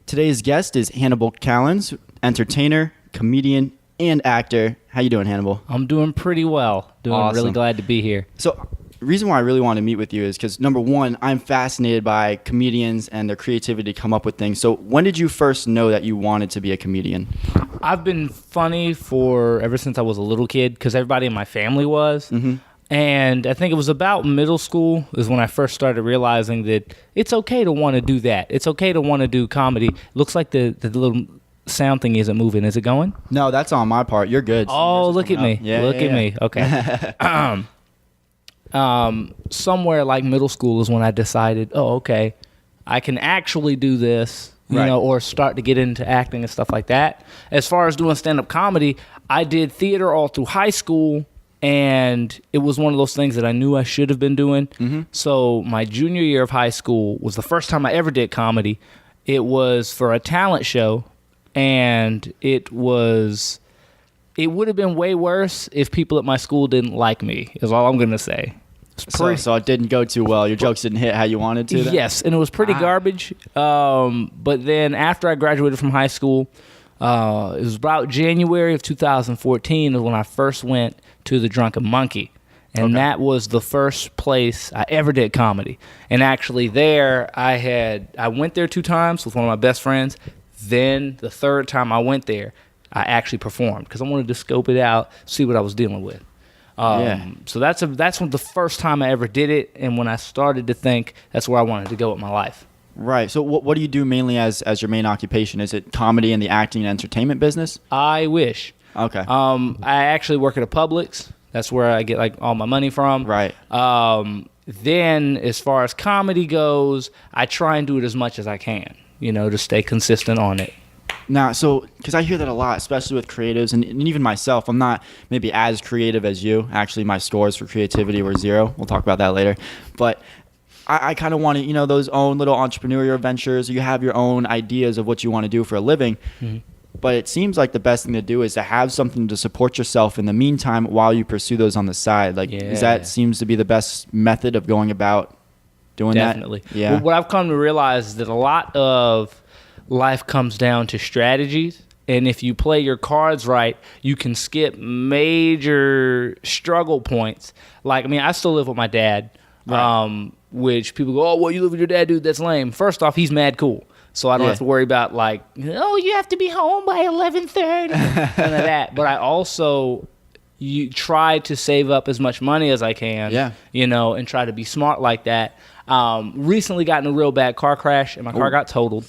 Today's guest is Hannibal Callens, entertainer, comedian, and actor. How you doing, Hannibal? I'm doing pretty well. Awesome. Really glad to be here. So, the reason why I really want to meet with you is because, number one, I'm fascinated by comedians and their creativity to come up with things. So, when did you first know that you wanted to be a comedian? I've been funny for ever since I was a little kid because everybody in my family was. Mm-hmm. And I think it was about middle school is when I first started realizing that it's okay to want to do that. It's okay to want to do comedy. Looks like the little sound thing isn't moving. Is it going? No, that's on my part. You're good. Oh, look at me. Yeah, look at me. Okay. Somewhere like middle school is when I decided, okay, I can actually do this, you know, or start to get into acting and stuff like that. As far as doing stand-up comedy, I did theater all through high school, and it was one of those things that I knew I should have been doing. Mm-hmm. So my junior year of high school was the first time I ever did comedy. It was for a talent show, and it would have been way worse if people at my school didn't like me, is all I'm going to say. So it didn't go too well. Your jokes didn't hit how you wanted to then? Yes, and it was pretty garbage. But then after I graduated from high school, it was about January of 2014 is when I first went to the Drunken Monkey. And that was the first place I ever did comedy. And actually there, I went there 2 times with one of my best friends. Then the third time I went there, I actually performed because I wanted to scope it out, see what I was dealing with. So that's when the first time I ever did it, and when I started to think that's where I wanted to go with my life. Right. So what do you do mainly as your main occupation? Is it comedy and the acting and entertainment business? I wish. Okay. I actually work at a Publix. That's where I get like all my money from. Right. Then as far as comedy goes, I try and do it as much as I can, to stay consistent on it. Now, because I hear that a lot, especially with creatives, and even myself, I'm not maybe as creative as you. Actually, my scores for creativity were 0. We'll talk about that later. But I kind of want to, those own little entrepreneurial ventures. You have your own ideas of what you want to do for a living. Mm-hmm. But it seems like the best thing to do is to have something to support yourself in the meantime while you pursue those on the side. That seems to be the best method of going about doing Definitely. that? Yeah. Well, what I've come to realize is that a lot of life comes down to strategies, and if you play your cards right, you can skip major struggle points. I still live with my dad, right. Which people go, oh, well, you live with your dad, dude, that's lame. First off, he's mad cool, so I don't have to worry about you have to be home by 11:30, none of that. But I also try to save up as much money as I can, and try to be smart like that. Recently got in a real bad car crash, and my car got totaled.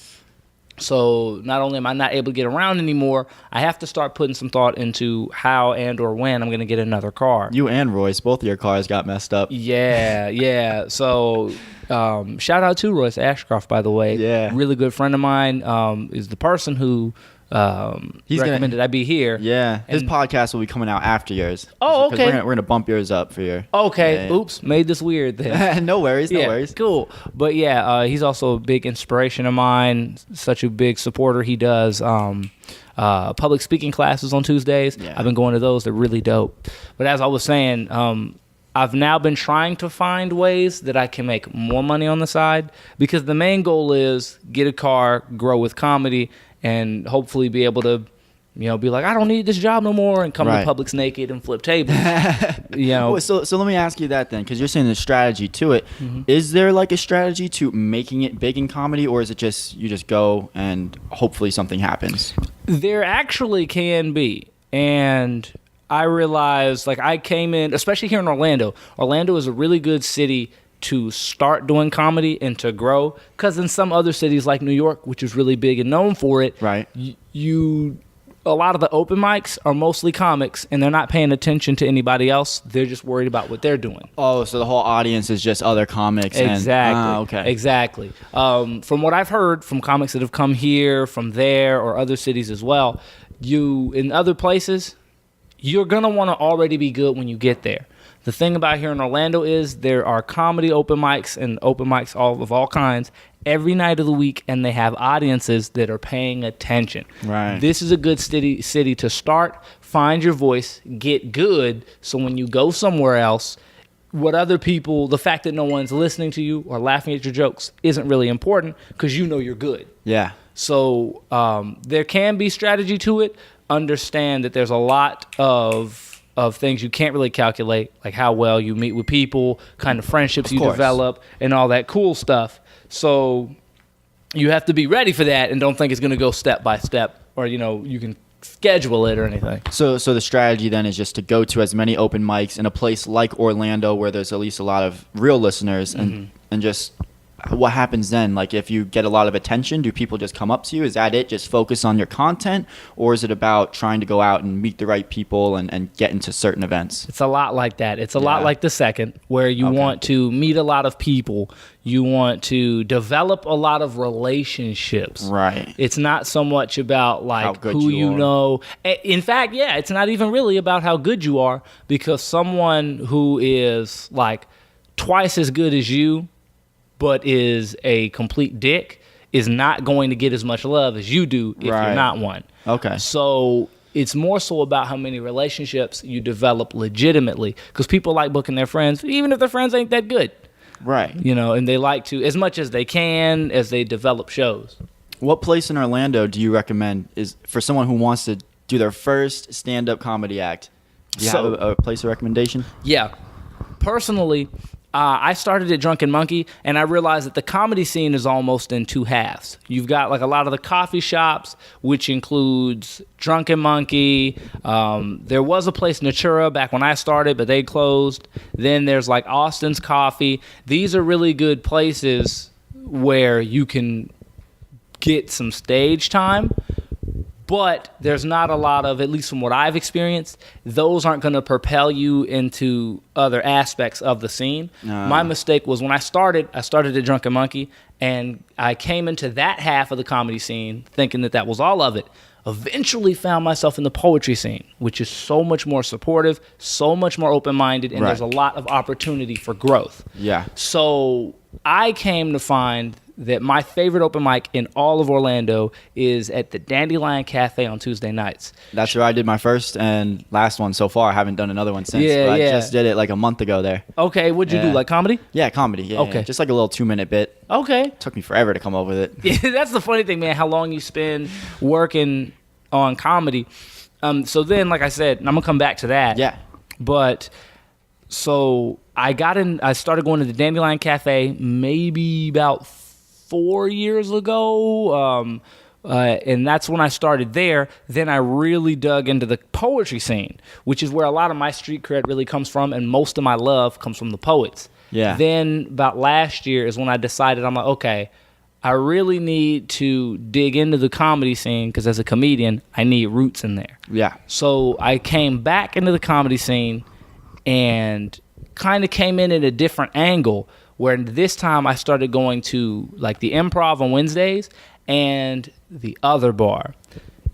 So not only am I not able to get around anymore, I have to start putting some thought into how and or when I'm going to get another car. You and Royce, both of your cars got messed up. Yeah. So shout out to Royce Ashcroft, by the way. Yeah. Really good friend of mine, is the person who he's recommended I be here. Yeah. His podcast will be coming out after yours. Oh, okay. We're gonna bump yours up for your. Okay. Yeah. Oops. Made this weird then. No worries. Cool. But he's also a big inspiration of mine. Such a big supporter. He does public speaking classes on Tuesdays. Yeah. I've been going to those. They're really dope. But as I was saying, I've now been trying to find ways that I can make more money on the side, because the main goal is get a car, grow with comedy, and hopefully be able to, be like, I don't need this job no more, and come to Publix naked and flip tables. So let me ask you that then, because you're saying there's strategy to it. Mm-hmm. Is there a strategy to making it big in comedy, or is it just you just go and hopefully something happens? There actually can be, and I realized I came in, especially here in Orlando. Orlando is a really good city to start doing comedy and to grow, because in some other cities like New York, which is really big and known for it, right? A lot of the open mics are mostly comics, and they're not paying attention to anybody else. They're just worried about what they're doing. Oh, so the whole audience is just other comics. Exactly. Okay. Exactly. From what I've heard from comics that have come here, from there, or other cities as well, in other places, you're gonna want to already be good when you get there. The thing about here in Orlando is there are comedy open mics and open mics of all kinds every night of the week, and they have audiences that are paying attention. Right. This is a good city to start. Find your voice, get good, so when you go somewhere else, the fact that no one's listening to you or laughing at your jokes isn't really important, because you're good. Yeah. So there can be strategy to it. Understand that there's a lot of things you can't really calculate, like how well you meet with people, kind of friendships you develop, and all that cool stuff. So you have to be ready for that and don't think it's going to go step by step, or you can schedule it or anything. So the strategy then is just to go to as many open mics in a place like Orlando where there's at least a lot of real listeners, and just what happens then? Like, if you get a lot of attention, do people just come up to you? Is that it? Just focus on your content? Or is it about trying to go out and meet the right people and get into certain events? It's a lot like that. It's a lot like the second, where you want to meet a lot of people. You want to develop a lot of relationships. Right. It's not so much about like who you know. In fact, it's not even really about how good you are, because someone who is like twice as good as you but is a complete dick is not going to get as much love as you do if you're not one. Okay. So it's more so about how many relationships you develop legitimately, because people like booking their friends, even if their friends ain't that good. Right. And they like to, as much as they can, as they develop shows. What place in Orlando do you recommend is for someone who wants to do their first stand-up comedy act? Do you have a place of recommendation? Yeah. Personally, I started at Drunken Monkey, and I realized that the comedy scene is almost in two halves. You've got like a lot of the coffee shops, which includes Drunken Monkey. There was a place, Natura, back when I started, but they closed. Then there's like Austin's Coffee. These are really good places where you can get some stage time, but there's not a lot of, at least from what I've experienced, those aren't going to propel you into other aspects of the scene. My mistake was when I started at Drunken Monkey, and I came into that half of the comedy scene thinking that was all of it. Eventually found myself in the poetry scene, which is so much more supportive, so much more open-minded, and there's a lot of opportunity for growth. Yeah. So I came to find that my favorite open mic in all of Orlando is at the Dandelion Cafe on Tuesday nights. That's where I did my first and last one so far. I haven't done another one since. But I just did it like a month ago there. Okay, what'd you do, like comedy? Yeah, comedy. Yeah, okay. Just like a little 2-minute bit. Okay. Took me forever to come up with it. Yeah, that's the funny thing, man, how long you spend working on comedy. So then, like I said, and I'm going to come back to that. Yeah. But so I started going to the Dandelion Cafe maybe about 4 years ago, and that's when I started there. Then I really dug into the poetry scene, which is where a lot of my street cred really comes from, and most of my love comes from the poets. Yeah. Then about last year is when I decided, I'm like, okay, I really need to dig into the comedy scene, because as a comedian, I need roots in there. Yeah. So I came back into the comedy scene and kind of came in at a different angle, where this time I started going to like the Improv on Wednesdays and the Other Bar.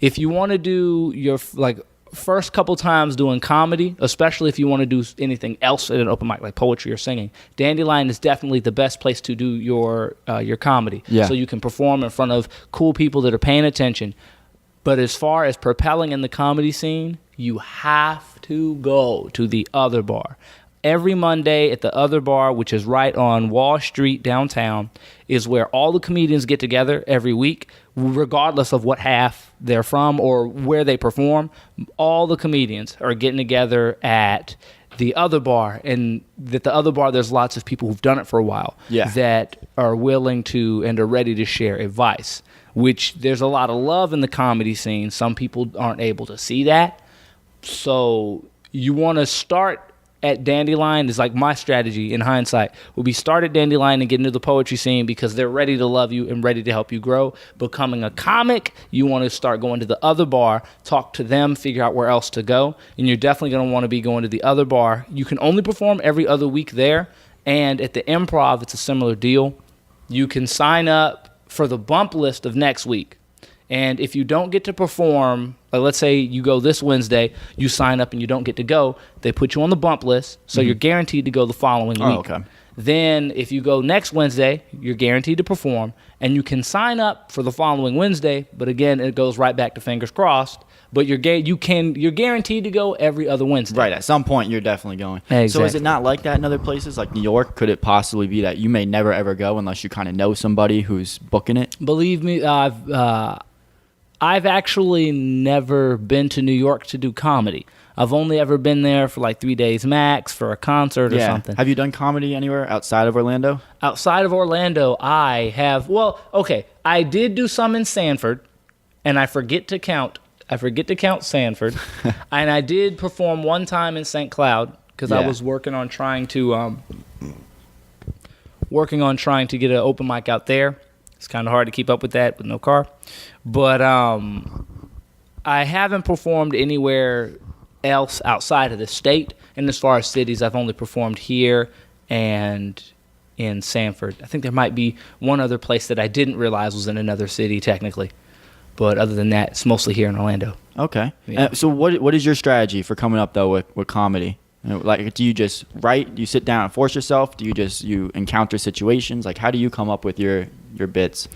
If you want to do your like first couple times doing comedy, especially if you want to do anything else at an open mic like poetry or singing, Dandelion is definitely the best place to do your comedy. Yeah. So you can perform in front of cool people that are paying attention. But as far as propelling in the comedy scene, you have to go to the Other Bar. Every Monday at the Other Bar, which is right on Wall Street downtown, is where all the comedians get together every week, regardless of what half they're from or where they perform. All the comedians are getting together at the Other Bar, and at the Other Bar, there's lots of people who've done it for a while that are willing to and are ready to share advice, which there's a lot of love in the comedy scene. Some people aren't able to see that. So you want to start at Dandelion is like my strategy in hindsight would be start at Dandelion and get into the poetry scene, because they're ready to love you and ready to help you grow. Becoming a comic, you want to start going to the Other Bar, talk to them, figure out where else to go. And you're definitely going to want to be going to the Other Bar. You can only perform every other week there. And at the Improv, it's a similar deal. You can sign up for the bump list of next week. And if you don't get to perform, like let's say you go this Wednesday, you sign up and you don't get to go, they put you on the bump list, so you're guaranteed to go the following week. Okay. Then if you go next Wednesday, you're guaranteed to perform, and you can sign up for the following Wednesday. But again, it goes right back to fingers crossed. But you're guaranteed to go every other Wednesday. Right. At some point, you're definitely going. Exactly. So is it not like that in other places, like New York? Could it possibly be that you may never ever go unless you kind of know somebody who's booking it? Believe me, I've actually never been to New York to do comedy. I've only ever been there for like 3 days max for a concert or something. Have you done comedy anywhere outside of Orlando? Outside of Orlando, I have. Well, okay, I did do some in Sanford, and I forget to count Sanford, and I did perform one time in St. Cloud because I was working on trying to get an open mic out there. It's kind of hard to keep up with that with no car, but I haven't performed anywhere else outside of the state. And as far as cities, I've only performed here and in Sanford. I think there might be one other place that I didn't realize was in another city technically. But other than that, it's mostly here in Orlando. Okay. Yeah. So what is your strategy for coming up, though, with comedy? Like, do you just write? Do you sit down and force yourself? Do you encounter situations? Like, how do you come up with your bits?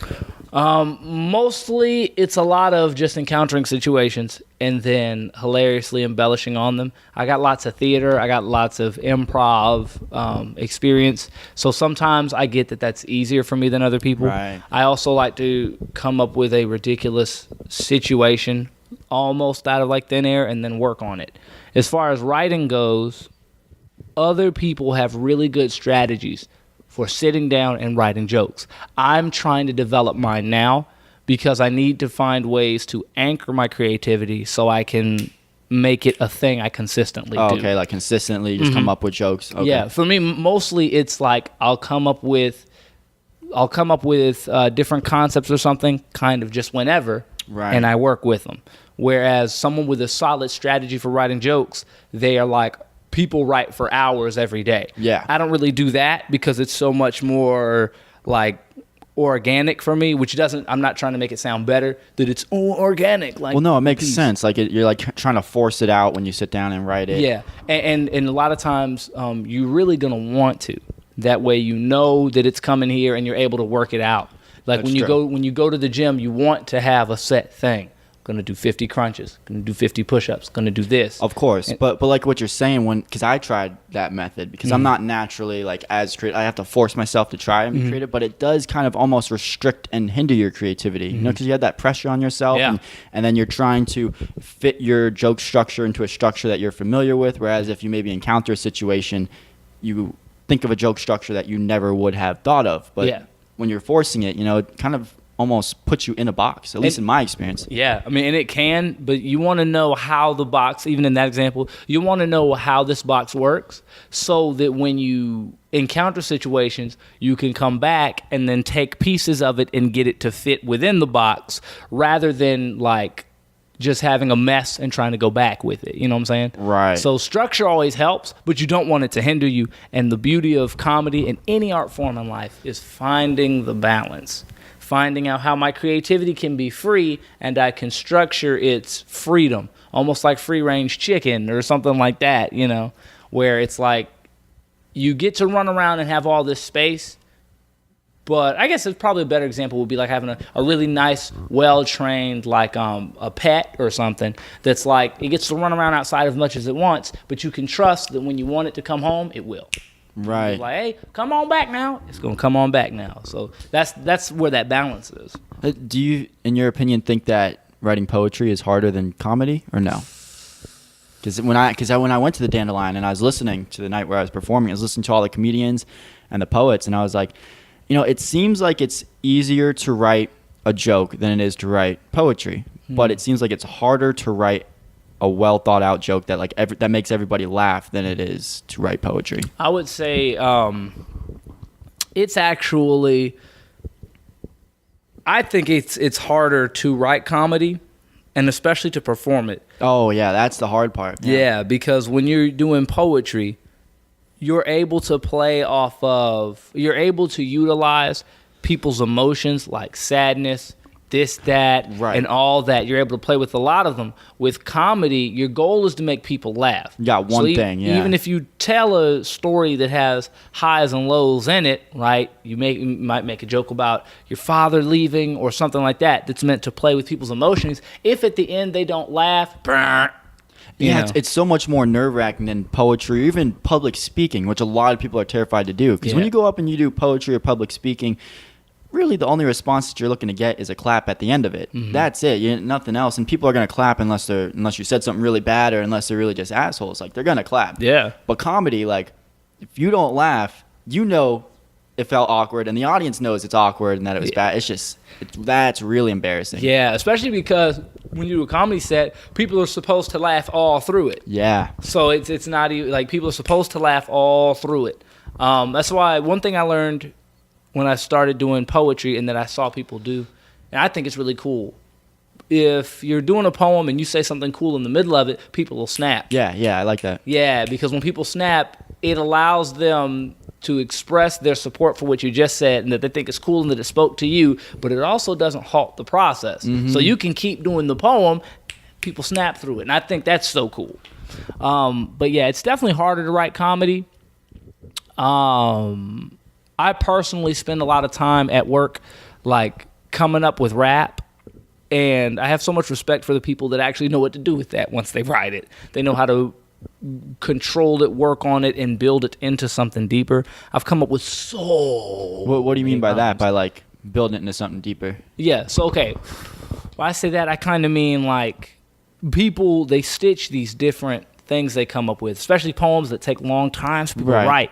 Mostly, it's a lot of just encountering situations and then hilariously embellishing on them. I got lots of theater. I got lots of improv experience. So sometimes I get that that's easier for me than other people. Right. I also like to come up with a ridiculous situation almost out of like thin air and then work on it. As far as writing goes, other people have really good strategies for sitting down and writing jokes. I'm trying to develop mine now because I need to find ways to anchor my creativity so I can make it a thing I consistently do. Okay, like consistently just come up with jokes. Okay. Yeah, for me, mostly it's like I'll come up with different concepts or something kind of just whenever, right, and I work with them. Whereas someone with a solid strategy for writing jokes, they are like, people write for hours every day. Yeah. I don't really do that because it's so much more like organic for me, which I'm not trying to make it sound better, that it's organic. Like, well, no, it makes sense. Like you're like trying to force it out when you sit down and write it. Yeah. And a lot of times you're really going to want to. That way you know that it's coming here and you're able to work it out. Like when you go to the gym, you want to have a set thing. Gonna do 50 crunches, gonna do 50 push-ups, gonna do this. Of course, but like what you're saying, because I tried that method, because I'm not naturally like as creative. I have to force myself to try and be creative, but it does kind of almost restrict and hinder your creativity, you know, because you have that pressure on yourself, and then you're trying to fit your joke structure into a structure that you're familiar with, whereas if you maybe encounter a situation, you think of a joke structure that you never would have thought of, but when you're forcing it, you know, it kind of almost puts you in a box, at least in my experience. Yeah, I mean, and it can, but you want to know how the box, even in that example, you want to know how this box works so that when you encounter situations, you can come back and then take pieces of it and get it to fit within the box rather than like just having a mess and trying to go back with it. You know what I'm saying? Right. So structure always helps, but you don't want it to hinder you. And the beauty of comedy and any art form in life is finding the balance. Finding out how my creativity can be free and I can structure its freedom, almost like free-range chicken or something like that, you know, where it's like you get to run around and have all this space, but I guess it's probably a better example would be like having a really nice, well-trained, like a pet or something that's like it gets to run around outside as much as it wants, but you can trust that when you want it to come home, it will. Right. Like, hey, come on back now. It's going to come on back now. So that's where that balance is. Do you, in your opinion, think that writing poetry is harder than comedy or no? Because when I went to the Dandelion and I was listening to the night where I was performing, I was listening to all the comedians and the poets, and I was like, you know, it seems like it's easier to write a joke than it is to write poetry, but it seems like it's harder to write a well thought out joke that like that makes everybody laugh than it is to write poetry. I would say it's actually, I think it's harder to write comedy and especially to perform it. Oh yeah, that's the hard part. Yeah, because when you're doing poetry, you're able to you're able to utilize people's emotions like sadness, this, that, Right. and all that. You're able to play with a lot of them. With comedy, your goal is to make people laugh. You got one thing, yeah. Even if you tell a story that has highs and lows in it, right? You might make a joke about your father leaving or something like that that's meant to play with people's emotions. If at the end they don't laugh, it's so much more nerve-wracking than poetry or even public speaking, which a lot of people are terrified to do. Because when you go up and you do poetry or public speaking, really the only response that you're looking to get is a clap at the end of it. That's it. Nothing else. And people are going to clap unless you said something really bad or unless they're really just assholes. Like, they're going to clap. Yeah. But comedy, like, if you don't laugh, it felt awkward, and the audience knows it's awkward and that it was bad. That's really embarrassing. Yeah, especially because when you do a comedy set, people are supposed to laugh all through it. Yeah. So it's not even like people are supposed to laugh all through it. That's why one thing I learned when I started doing poetry and that I saw people do, and I think it's really cool. If you're doing a poem and you say something cool in the middle of it, people will snap. Yeah, I like that. Yeah, because when people snap, it allows them to express their support for what you just said and that they think it's cool and that it spoke to you, but it also doesn't halt the process. So you can keep doing the poem, people snap through it, and I think that's so cool. But yeah, it's definitely harder to write comedy. I personally spend a lot of time at work like coming up with rap, and I have so much respect for the people that actually know what to do with that once they write it. They know how to control it, work on it, and build it into something deeper. I've come up with What do you mean by that? By like building it into something deeper? Yeah, so okay. When I say that, I kind of mean like people, they stitch these different things they come up with, especially poems that take long times for people to write.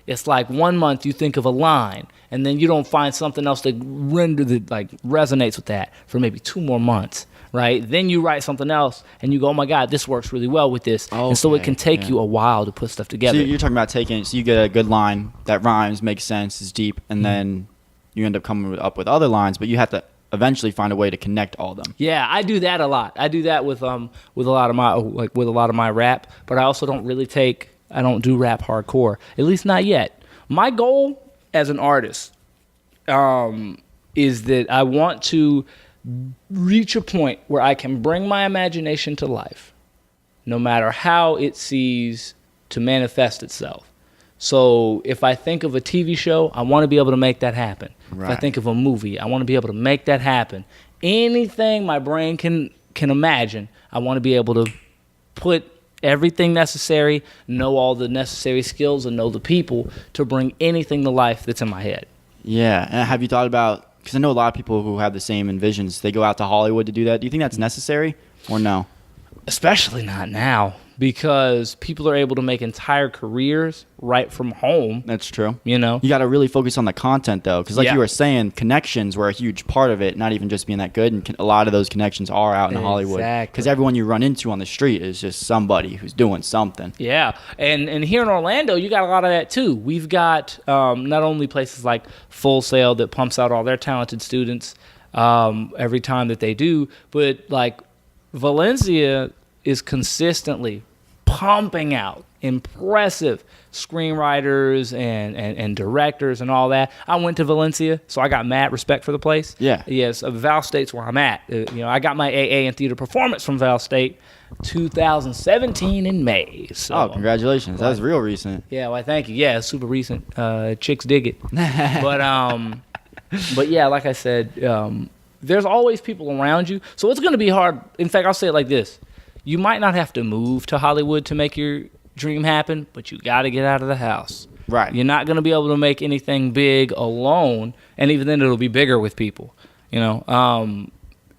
It's like 1 month you think of a line, and then you don't find something else that resonates with that for maybe 2 more months, right? Then you write something else, and you go, oh my God, this works really well with this. And so it can take you a while to put stuff together. So you're talking about so you get a good line that rhymes, makes sense, is deep, and then you end up coming up with other lines, but you have to eventually find a way to connect all of them. Yeah, I do that a lot. I do that with a lot of my rap, but I also I don't do rap hardcore, at least not yet. My goal as an artist is that I want to reach a point where I can bring my imagination to life, no matter how it sees to manifest itself. So if I think of a TV show, I want to be able to make that happen. Right. If I think of a movie, I want to be able to make that happen. Anything my brain can imagine, I want to be able to put everything necessary, know all the necessary skills, and know the people to bring anything to life that's in my head. Yeah, and have you thought about, because I know a lot of people who have the same envisions, they go out to Hollywood to do that. Do you think that's necessary or no? Especially not now, because people are able to make entire careers right from home. That's true. You know? You got to really focus on the content, though, because you were saying, connections were a huge part of it, not even just being that good, and a lot of those connections are out in Hollywood. Because everyone you run into on the street is just somebody who's doing something. Yeah, and here in Orlando, you got a lot of that, too. We've got not only places like Full Sail that pumps out all their talented students every time that they do, but like Valencia is consistently pumping out impressive screenwriters and directors and all that. I went to Valencia, so I got mad respect for the place. Yeah. Yes, Val State's where I'm at. I got my AA in theater performance from Val State 2017 in May. So, congratulations. That was real recent. Yeah, well, thank you. Yeah, it's super recent. Chicks dig it. But yeah, like I said, there's always people around you. So it's going to be hard. In fact, I'll say it like this. You might not have to move to Hollywood to make your dream happen, but you got to get out of the house. Right. You're not going to be able to make anything big alone, and even then it'll be bigger with people.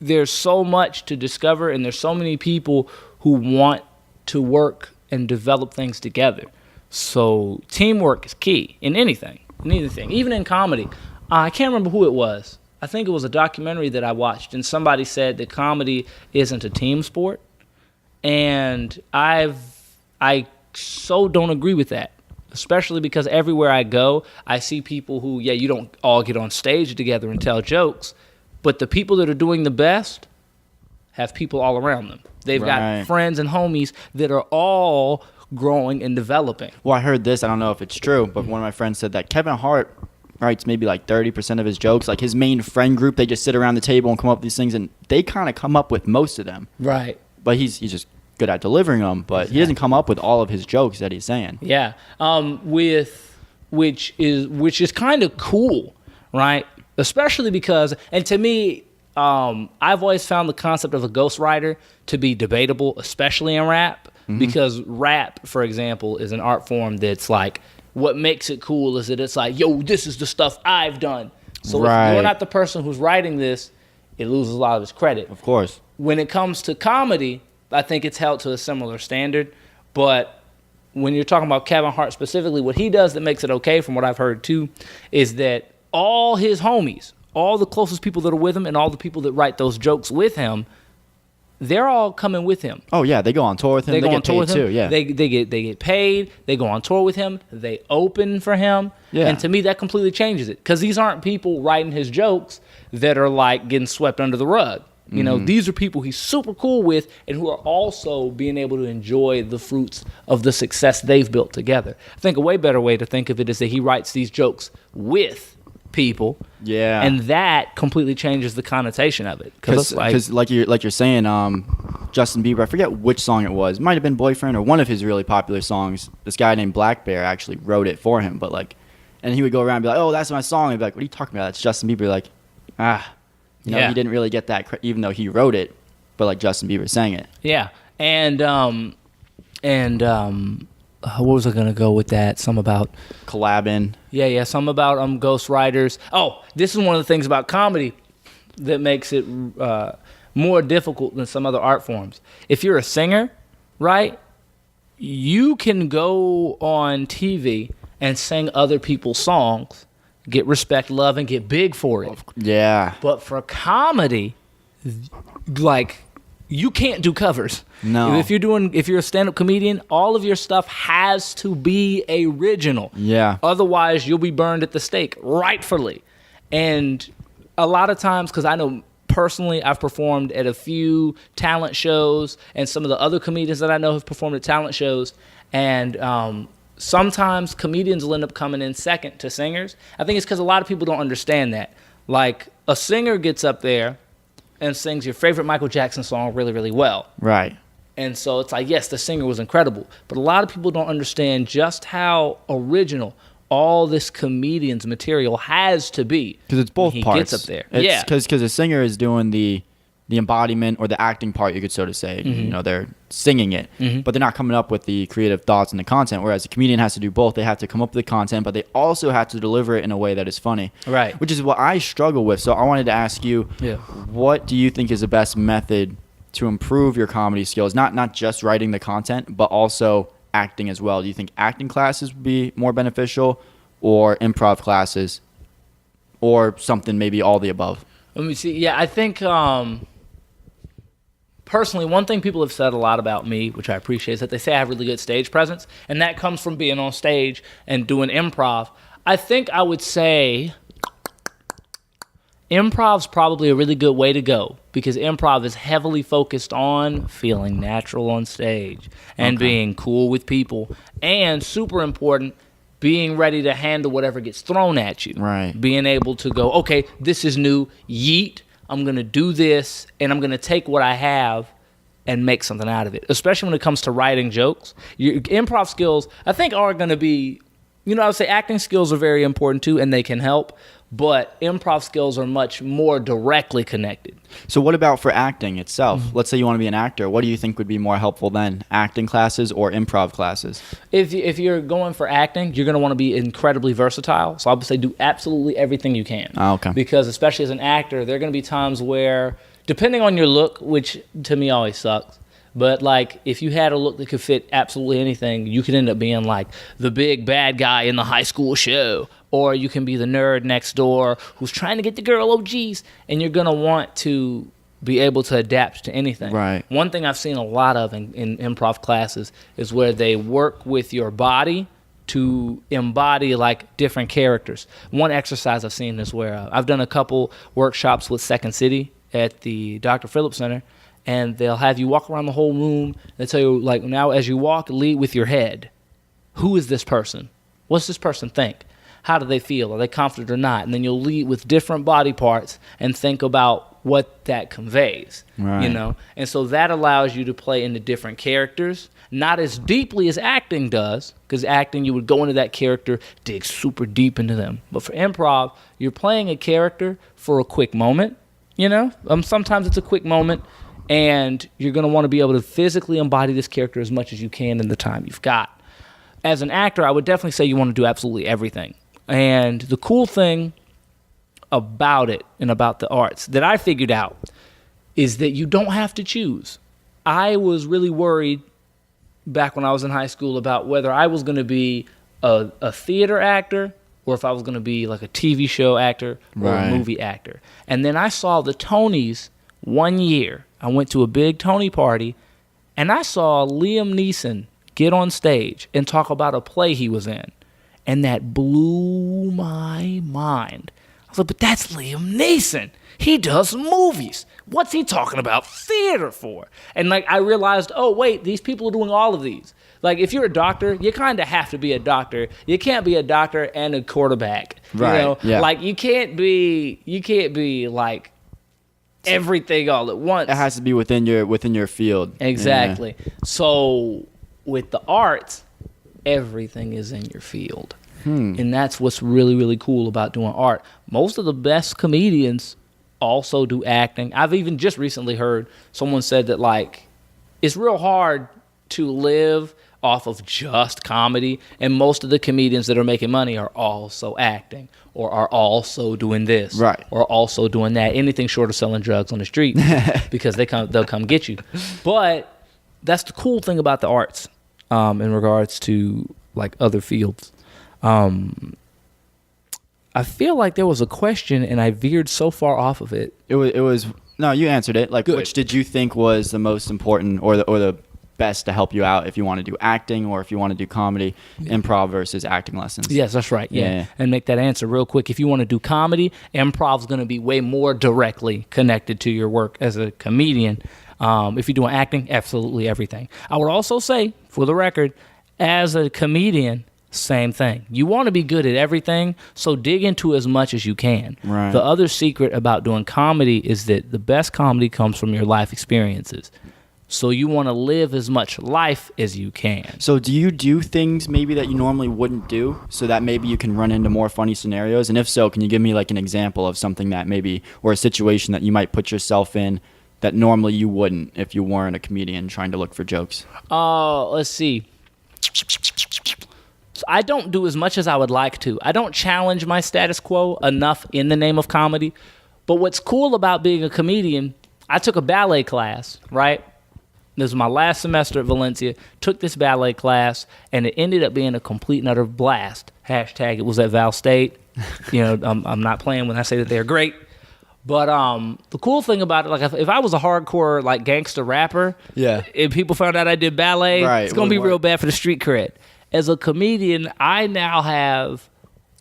There's so much to discover, and there's so many people who want to work and develop things together. So teamwork is key in anything, even in comedy. I can't remember who it was. I think it was a documentary that I watched, and somebody said that comedy isn't a team sport. And I so don't agree with that, especially because everywhere I go, I see people who, you don't all get on stage together and tell jokes, but the people that are doing the best have people all around them. They've got friends and homies that are all growing and developing. Well, I heard this. I don't know if it's true, but one of my friends said that Kevin Hart writes maybe like 30% of his jokes. Like his main friend group, they just sit around the table and come up with these things, and they kind of come up with most of them. Right. But he's just good at delivering them, but he doesn't come up with all of his jokes that he's saying. Yeah. Which is kind of cool, right? Especially because, and to me, I've always found the concept of a ghostwriter to be debatable, especially in rap, because rap, for example, is an art form that's like, what makes it cool is that it's like, yo, this is the stuff I've done. So if you're not the person who's writing this, it loses a lot of its credit. Of course. When it comes to comedy, I think it's held to a similar standard. But when you're talking about Kevin Hart specifically, what he does that makes it okay, from what I've heard too, is that all his homies, all the closest people that are with him and all the people that write those jokes with him, they're all coming with him. Oh yeah, they go on tour with him. They get paid too. Yeah, they get paid. They go on tour with him. They open for him. Yeah. And to me, that completely changes it, because these aren't people writing his jokes that are like getting swept under the rug. You know, these are people he's super cool with, and who are also being able to enjoy the fruits of the success they've built together. I think a way better way to think of it is that he writes these jokes with people. Yeah. And that completely changes the connotation of it. Because like you're saying, Justin Bieber, I forget which song it was. It might have been Boyfriend or one of his really popular songs. This guy named Black Bear actually wrote it for him. But like, and he would go around and be like, oh, that's my song. And be like, what are you talking about? That's Justin Bieber. Like, he didn't really get that, even though he wrote it, but like Justin Bieber sang it. Yeah. And what was I going to go with that? Some about collabing. Yeah, some about ghostwriters. Oh, this is one of the things about comedy that makes it more difficult than some other art forms. If you're a singer, right, you can go on TV and sing other people's songs, get respect, love, and get big for it. Yeah. But for comedy, like, you can't do covers. No. If you're a stand-up comedian, all of your stuff has to be original. Yeah. Otherwise, you'll be burned at the stake, rightfully. And a lot of times, because I know personally, I've performed at a few talent shows, and some of the other comedians that I know have performed at talent shows, and sometimes comedians will end up coming in second to singers. I think it's because a lot of people don't understand that. Like, a singer gets up there and sings your favorite Michael Jackson song really, really well. Right. And so it's like, yes, the singer was incredible, but a lot of people don't understand just how original all this comedian's material has to be. Because it's both when parts. He gets up there. Because a singer is doing the embodiment or the acting part, you could so to say. You know, they're singing it, but they're not coming up with the creative thoughts and the content. Whereas a comedian has to do both. They have to come up with the content, but they also have to deliver it in a way that is funny. Right. Which is what I struggle with. So I wanted to ask you, what do you think is the best method to improve your comedy skills? Not just writing the content, but also acting as well. Do you think acting classes would be more beneficial, or improv classes, or something, maybe all the above? Let me see. Yeah, I think personally, one thing people have said a lot about me, which I appreciate, is that they say I have really good stage presence, and that comes from being on stage and doing improv. I think I would say improv's probably a really good way to go, because improv is heavily focused on feeling natural on stage and being cool with people, and super important, being ready to handle whatever gets thrown at you. Right. Being able to go, okay, this is new, yeet, I'm going to do this, and I'm going to take what I have and make something out of it, especially when it comes to writing jokes. Your improv skills, I think, are going to be, I would say acting skills are very important too, and they can help, but improv skills are much more directly connected. So what about for acting itself? Let's say you want to be an actor. What do you think would be more helpful then, acting classes or improv classes? If you're going for acting, you're going to want to be incredibly versatile. So I would say do absolutely everything you can. Oh, okay. Because especially as an actor, there are going to be times where, depending on your look, which to me always sucks, but like if you had a look that could fit absolutely anything, you could end up being like the big bad guy in the high school show. Or you can be the nerd next door who's trying to get the girl, oh geez. And you're going to want to be able to adapt to anything. Right. One thing I've seen a lot of in improv classes is where they work with your body to embody like different characters. One exercise I've seen is where I've done a couple workshops with Second City at the Dr. Phillips Center, and they'll have you walk around the whole room. They tell you, like, now as you walk, lead with your head. Who is this person? What's this person think? How do they feel? Are they confident or not? And then you'll lead with different body parts and think about what that conveys, Right. you know? And so that allows you to play into different characters, not as deeply as acting does, because acting, you would go into that character, dig super deep into them. But for improv, you're playing a character for a quick moment, you know? Sometimes it's a quick moment, and you're going to want to be able to physically embody this character as much as you can in the time you've got. As an actor, I would definitely say you want to do absolutely everything. And the cool thing about it and about the arts that I figured out is that you don't have to choose. I was really worried back when I was in high school about whether I was going to be a theater actor or if I was going to be like a TV show actor or Right. a movie actor. And then I saw the Tonys one year. I went to a big Tony party and I saw Liam Neeson get on stage and talk about a play he was in. And that blew my mind. I was like, but that's Liam Neeson. He does movies. What's he talking about theater for? And like I realized, oh wait, these people are doing all of these. Like if you're a doctor, you kind of have to be a doctor. You can't be a doctor and a quarterback. Right. You know? Yeah. Like you can't be like everything all at once. It has to be within your field. Exactly. So with the arts, everything is in your field. And that's what's really, really cool about doing art. Most of the best comedians also do acting. I've even just recently heard someone said that like it's real hard to live off of just comedy, and most of the comedians that are making money are also acting or are also doing this, Right. or also doing that. Anything short of selling drugs on the street because they'll come get you. But that's the cool thing about the arts in regards to like other fields. I feel like there was a question and I veered so far off of it. It was no, you answered it. Like, Good. which did you think was the most important or the best to help you out if you want to do acting or if you want to do comedy, improv versus acting lessons? Yes, that's right. Yeah. Yeah. And make that answer real quick. If you want to do comedy, improv's going to be way more directly connected to your work as a comedian. If you're doing acting, absolutely everything. I would also say, for the record, as a comedian, same thing. You want to be good at everything, so dig into as much as you can. Right. The other secret about doing comedy is that the best comedy comes from your life experiences. So you want to live as much life as you can. So do you do things maybe that you normally wouldn't do so that maybe you can run into more funny scenarios? And if so, can you give me like an example of something that maybe, or a situation that you might put yourself in that normally you wouldn't if you weren't a comedian trying to look for jokes? Let's see. So I don't do as much as I would like to. I don't challenge my status quo enough in the name of comedy. But what's cool about being a comedian, I took a ballet class, right? This was my last semester at Valencia. Took this ballet class, and it ended up being a complete and utter blast. Hashtag it was at Val State. You know, I'm not playing when I say that they're great. But the cool thing about it, like if I was a hardcore like gangster rapper, Yeah. and people found out I did ballet, Right, it's gonna be wouldn't real work. bad for the street cred. As a comedian, I now have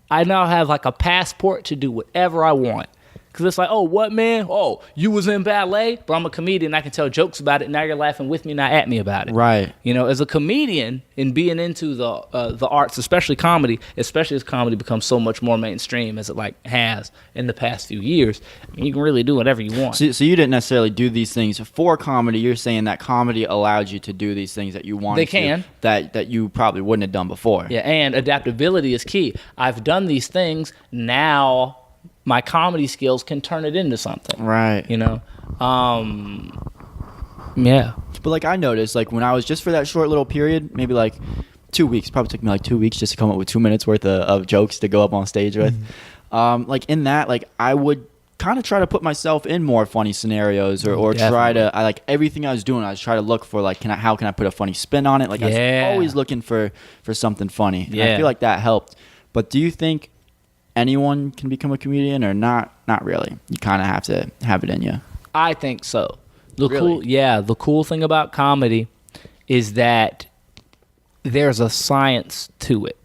like a passport to do whatever I want. Because it's like, oh, what, man? Oh, you was in ballet? But I'm a comedian. I can tell jokes about it. Now you're laughing with me, not at me about it. Right. You know, as a comedian and being into the arts, especially comedy, especially as comedy becomes so much more mainstream as it like has in the past few years, I mean, you can really do whatever you want. So you didn't necessarily do these things for comedy. You're saying that comedy allowed you to do these things that you wanted They can. to, that you probably wouldn't have done before. Yeah, and adaptability is key. I've done these things. Now my comedy skills can turn it into something. Right. You know? Yeah. But like I noticed, like when I was just for that short little period, maybe like 2 weeks, probably took me like 2 weeks just to come up with 2 minutes worth of jokes to go up on stage with. Like in that, like I would kind of try to put myself in more funny scenarios or try to, I like everything I was doing, I was trying to look for like, how can I put a funny spin on it? Like I Yeah. was always looking for something funny. And I Yeah. feel like that helped. But do you think anyone can become a comedian or not? Not really. You kind of have to have it in you. I think so. Really? The cool thing about comedy is that there's a science to it.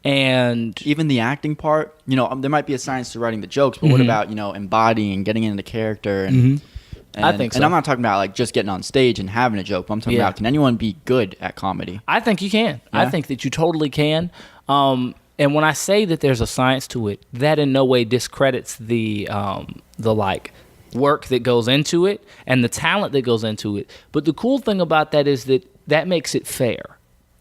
And Even the acting part, there might be a science to writing the jokes, but what about, embodying, getting into character? And I think so. And I'm not talking about like just getting on stage and having a joke, but I'm talking Yeah. about, can anyone be good at comedy? I think you can. I Yeah? think that you totally can. And when I say that there's a science to it, that in no way discredits the like work that goes into it and the talent that goes into it. But the cool thing about that is that makes it fair.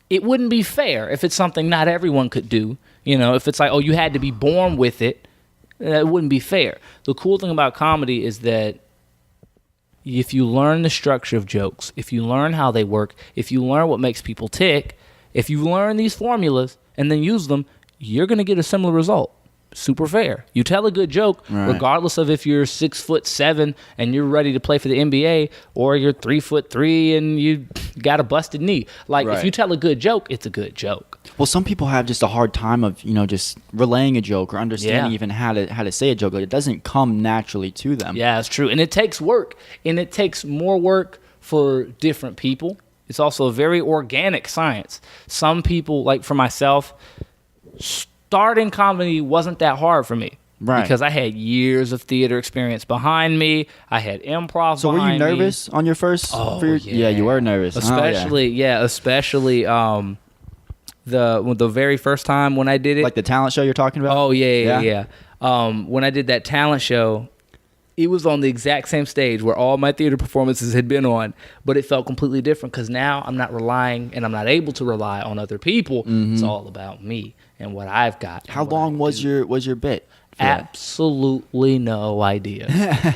It wouldn't be fair if it's something not everyone could do. You know, if it's like, oh, you had to be born with it, that wouldn't be fair. The cool thing about comedy is that if you learn the structure of jokes, if you learn how they work, if you learn what makes people tick, if you learn these formulas and then use them, you're going to get a similar result. Super fair. You tell a good joke, regardless of if you're 6'7" and you're ready to play for the NBA, or you're 3'3" and you got a busted knee. Like, if you tell a good joke, it's a good joke. Well, some people have just a hard time of, just relaying a joke or understanding even how to say a joke. Like, it doesn't come naturally to them. Yeah, it's true. And it takes work. And it takes more work for different people. It's also a very organic science. Some people, like for myself, starting comedy wasn't that hard for me. Right. Because I had years of theater experience behind me. I had improv behind me. So were you nervous on your first? Oh, yeah, you were nervous. Especially, the very first time when I did it. Like the talent show you're talking about? Oh, yeah. When I did that talent show, it was on the exact same stage where all my theater performances had been on, but it felt completely different because now I'm not relying and I'm not able to rely on other people. It's all about me and what I've got. How long was your bit? Absolutely no idea.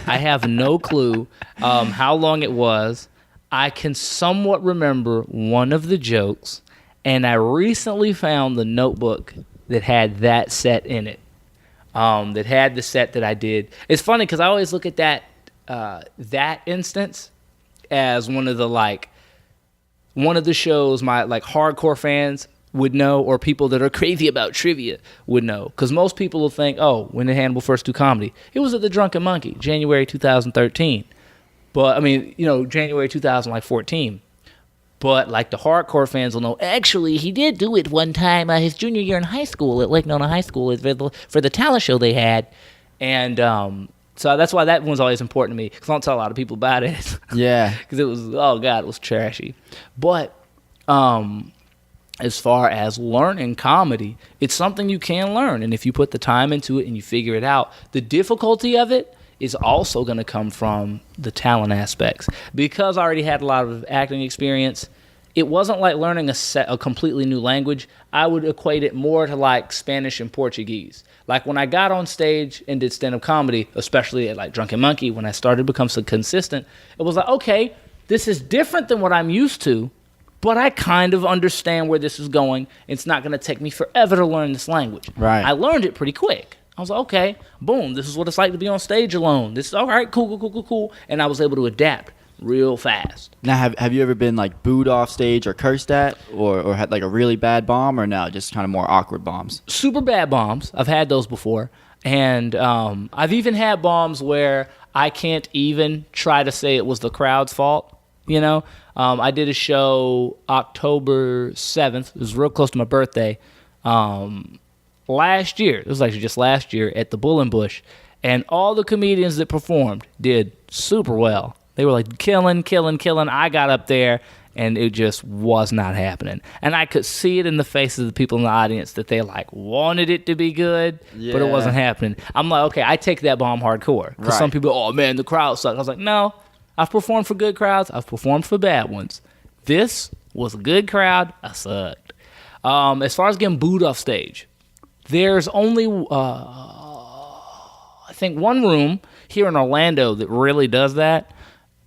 I have no clue how long it was. I can somewhat remember one of the jokes, and I recently found the notebook that had that set in it. That had the set that I did. It's funny because I always look at that instance as one of the shows my hardcore fans would know, or people that are crazy about trivia would know. Because most people will think, oh, when did Hannibal first do comedy? It was at the Drunken Monkey, January 2013. But, January 2014. But, the hardcore fans will know, actually, he did do it one time his junior year in high school at Lake Nona High School for the talent show they had. And so that's why that one's always important to me, because I don't tell a lot of people about it. Yeah. Because it was trashy. But as far as learning comedy, it's something you can learn. And if you put the time into it and you figure it out, the difficulty of it is also going to come from the talent aspects. Because I already had a lot of acting experience, it wasn't like learning a completely new language. I would equate it more to like Spanish and Portuguese. Like when I got on stage and did stand-up comedy, especially at Drunken Monkey, when I started to become so consistent, it was like, okay, this is different than what I'm used to, but I kind of understand where this is going. It's not going to take me forever to learn this language. Right. I learned it pretty quick. I was like, okay, boom, this is what it's like to be on stage alone. This is all right, cool. And I was able to adapt real fast. Now, have you ever been booed off stage or cursed at, or had a really bad bomb, or no, just kind of more awkward bombs? Super bad bombs. I've had those before. And I've even had bombs where I can't even try to say it was the crowd's fault, I did a show October 7th. It was real close to my birthday. Last year, it was actually just last year at the Bull and Bush, and all the comedians that performed did super well. They were killing. I got up there, and it just was not happening. And I could see it in the faces of the people in the audience that they wanted it to be good, but it wasn't happening. I'm like, okay, I take that bomb hardcore. Because some people, oh man, the crowd sucked. I was like, no, I've performed for good crowds. I've performed for bad ones. This was a good crowd. I sucked. As far as getting booed off stage, there's only, I think, one room here in Orlando that really does that.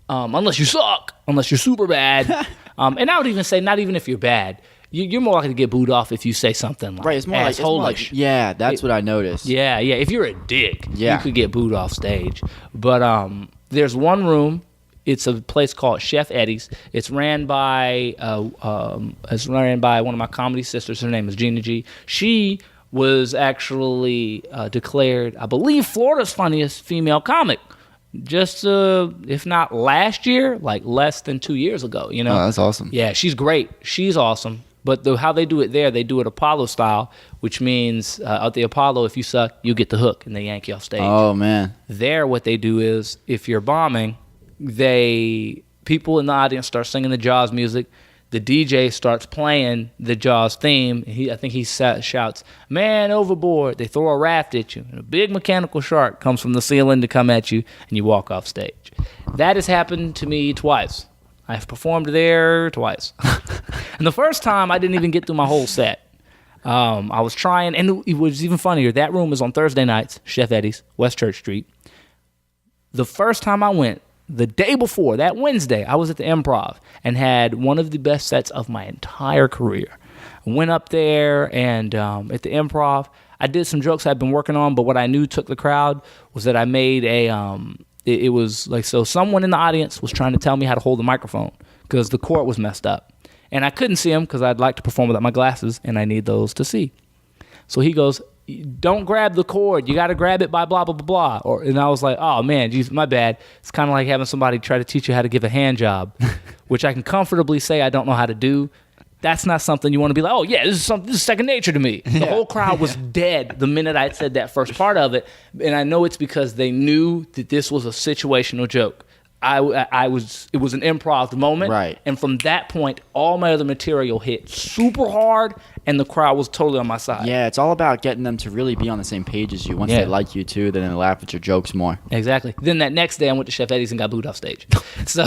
Unless you suck, unless you're super bad. And I would even say, not even if you're bad, you're more likely to get booed off if you say something like it's more asshole-ish. Yeah, that's what I noticed. Yeah. If you're a dick, you could get booed off stage. But there's one room. It's a place called Chef Eddie's. It's ran by one of my comedy sisters. Her name is Gina G. She was actually declared, I believe, Florida's funniest female comic. Just, if not last year, less than 2 years ago, Oh, that's awesome. Yeah, she's great. She's awesome. But how they do it there, they do it Apollo style, which means at the Apollo, if you suck, you get the hook and they yank you off stage. Oh, man. There, what they do is, if you're bombing, people in the audience start singing the Jaws music. the DJ starts playing the Jaws theme. I think he shouts, "Man overboard." They throw a raft at you, and a big mechanical shark comes from the ceiling to come at you, and you walk off stage. That has happened to me twice. I've performed there twice. And the first time, I didn't even get through my whole set. I was trying, and it was even funnier. That room is on Thursday nights, Chef Eddie's, West Church Street. The first time I went, the day before, that Wednesday, I was at the Improv and had one of the best sets of my entire career. I went up there and at the Improv, I did some jokes I'd been working on, but what I knew took the crowd was that I made it was like, so someone in the audience was trying to tell me how to hold the microphone because the cord was messed up. And I couldn't see him because I'd like to perform without my glasses, and I need those to see. So he goes, "Don't grab the cord. You got to grab it by blah, blah, blah, blah." And I was like, oh, man, geez, my bad. It's kind of like having somebody try to teach you how to give a hand job, which I can comfortably say I don't know how to do. That's not something you want to be like, oh, yeah, this is second nature to me. The whole crowd was dead the minute I said that first part of it. And I know it's because they knew that this was a situational joke. It was an improv moment. Right. And from that point, all my other material hit super hard, and the crowd was totally on my side. Yeah, it's all about getting them to really be on the same page as you. Once they like you too, then they laugh at your jokes more. Exactly. Then that next day, I went to Chef Eddie's and got booed off stage. So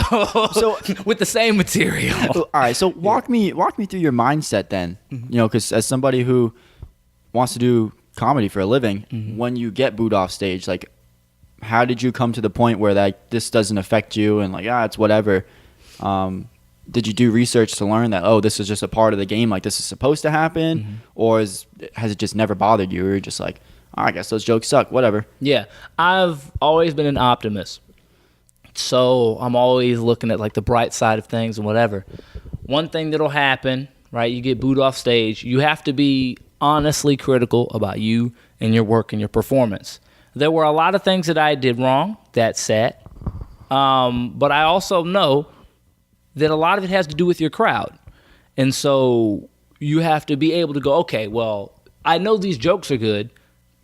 with the same material. All right, so walk me through your mindset then. Mm-hmm. You know, because as somebody who wants to do comedy for a living, mm-hmm. when you get booed off stage, like, how did you come to the point where that this doesn't affect you and like, it's whatever? Did you do research to learn that, this is just a part of the game, like this is supposed to happen? Mm-hmm. Or has it just never bothered you? Or you're just like, I guess those jokes suck, whatever. Yeah, I've always been an optimist. So I'm always looking at like the bright side of things and whatever. One thing that'll happen, right, you get booed off stage, you have to be honestly critical about you and your work and your performance. There were a lot of things that I did wrong that set, but I also know that a lot of it has to do with your crowd. And so you have to be able to go, okay, well, I know these jokes are good,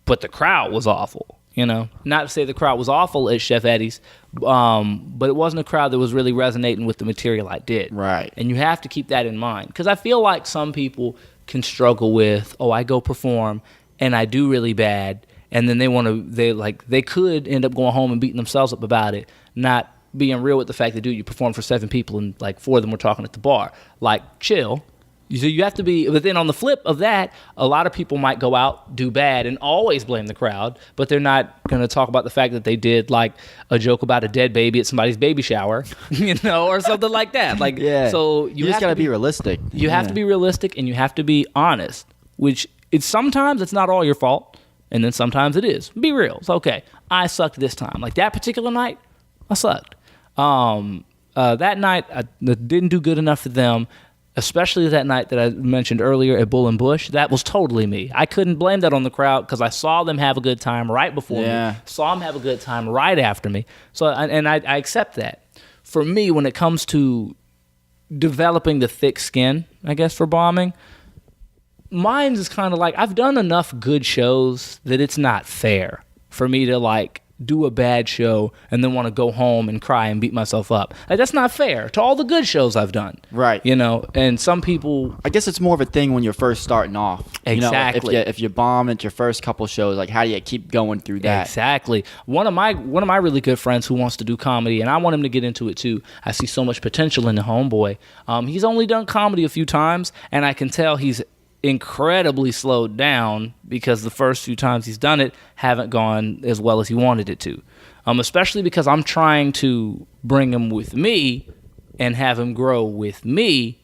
but the crowd was awful, you know? Not to say the crowd was awful at Chef Eddie's, but it wasn't a crowd that was really resonating with the material I did. Right. And you have to keep that in mind. Because I feel like some people can struggle with, I go perform and I do really bad, and then they could end up going home and beating themselves up about it, not being real with the fact that, dude, you performed for 7 people and like 4 of them were talking at the bar. Like, chill. So you have to be, but then on the flip of that, a lot of people might go out, do bad, and always blame the crowd, but they're not going to talk about the fact that they did like a joke about a dead baby at somebody's baby shower, or something like that. Like, so you just got to be realistic. You have to be realistic, and you have to be honest, which sometimes it's not all your fault, and then sometimes it is. Be real. It's okay. I sucked this time. Like that particular night, I sucked. That night, I didn't do good enough for them. Especially that night that I mentioned earlier at Bull and Bush, that was totally me. I couldn't blame that on the crowd because I saw them have a good time right before me, saw them have a good time right after me. So, and I accept that. For me, when it comes to developing the thick skin, I guess, for bombing, mine is kind of like I've done enough good shows that it's not fair for me to like do a bad show and then want to go home and cry and beat myself up. Like, that's not fair to all the good shows I've done. Right. And some people... I guess it's more of a thing when you're first starting off. Exactly. If you bomb at your first couple shows, like how do you keep going through that? Exactly. One of my really good friends who wants to do comedy, and I want him to get into it too. I see so much potential in the homeboy. He's only done comedy a few times, and I can tell he's incredibly slowed down because the first few times he's done it haven't gone as well as he wanted it to. Especially because I'm trying to bring him with me and have him grow with me.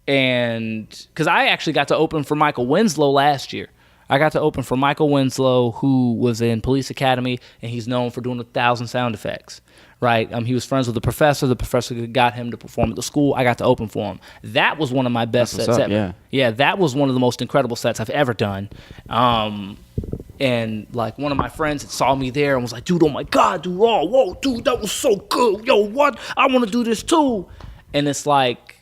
And because I actually got to open for Michael Winslow last year. I got to open for Michael Winslow, who was in Police Academy, and he's known for doing 1,000 sound effects. Right? He was friends with the professor. The professor got him to perform at the school. I got to open for him. That was one of my best sets ever. Yeah, that was one of the most incredible sets I've ever done. And like one of my friends saw me there and was like, dude, oh my God, dude, whoa, dude, that was so good. Yo, what? I want to do this too. And it's like,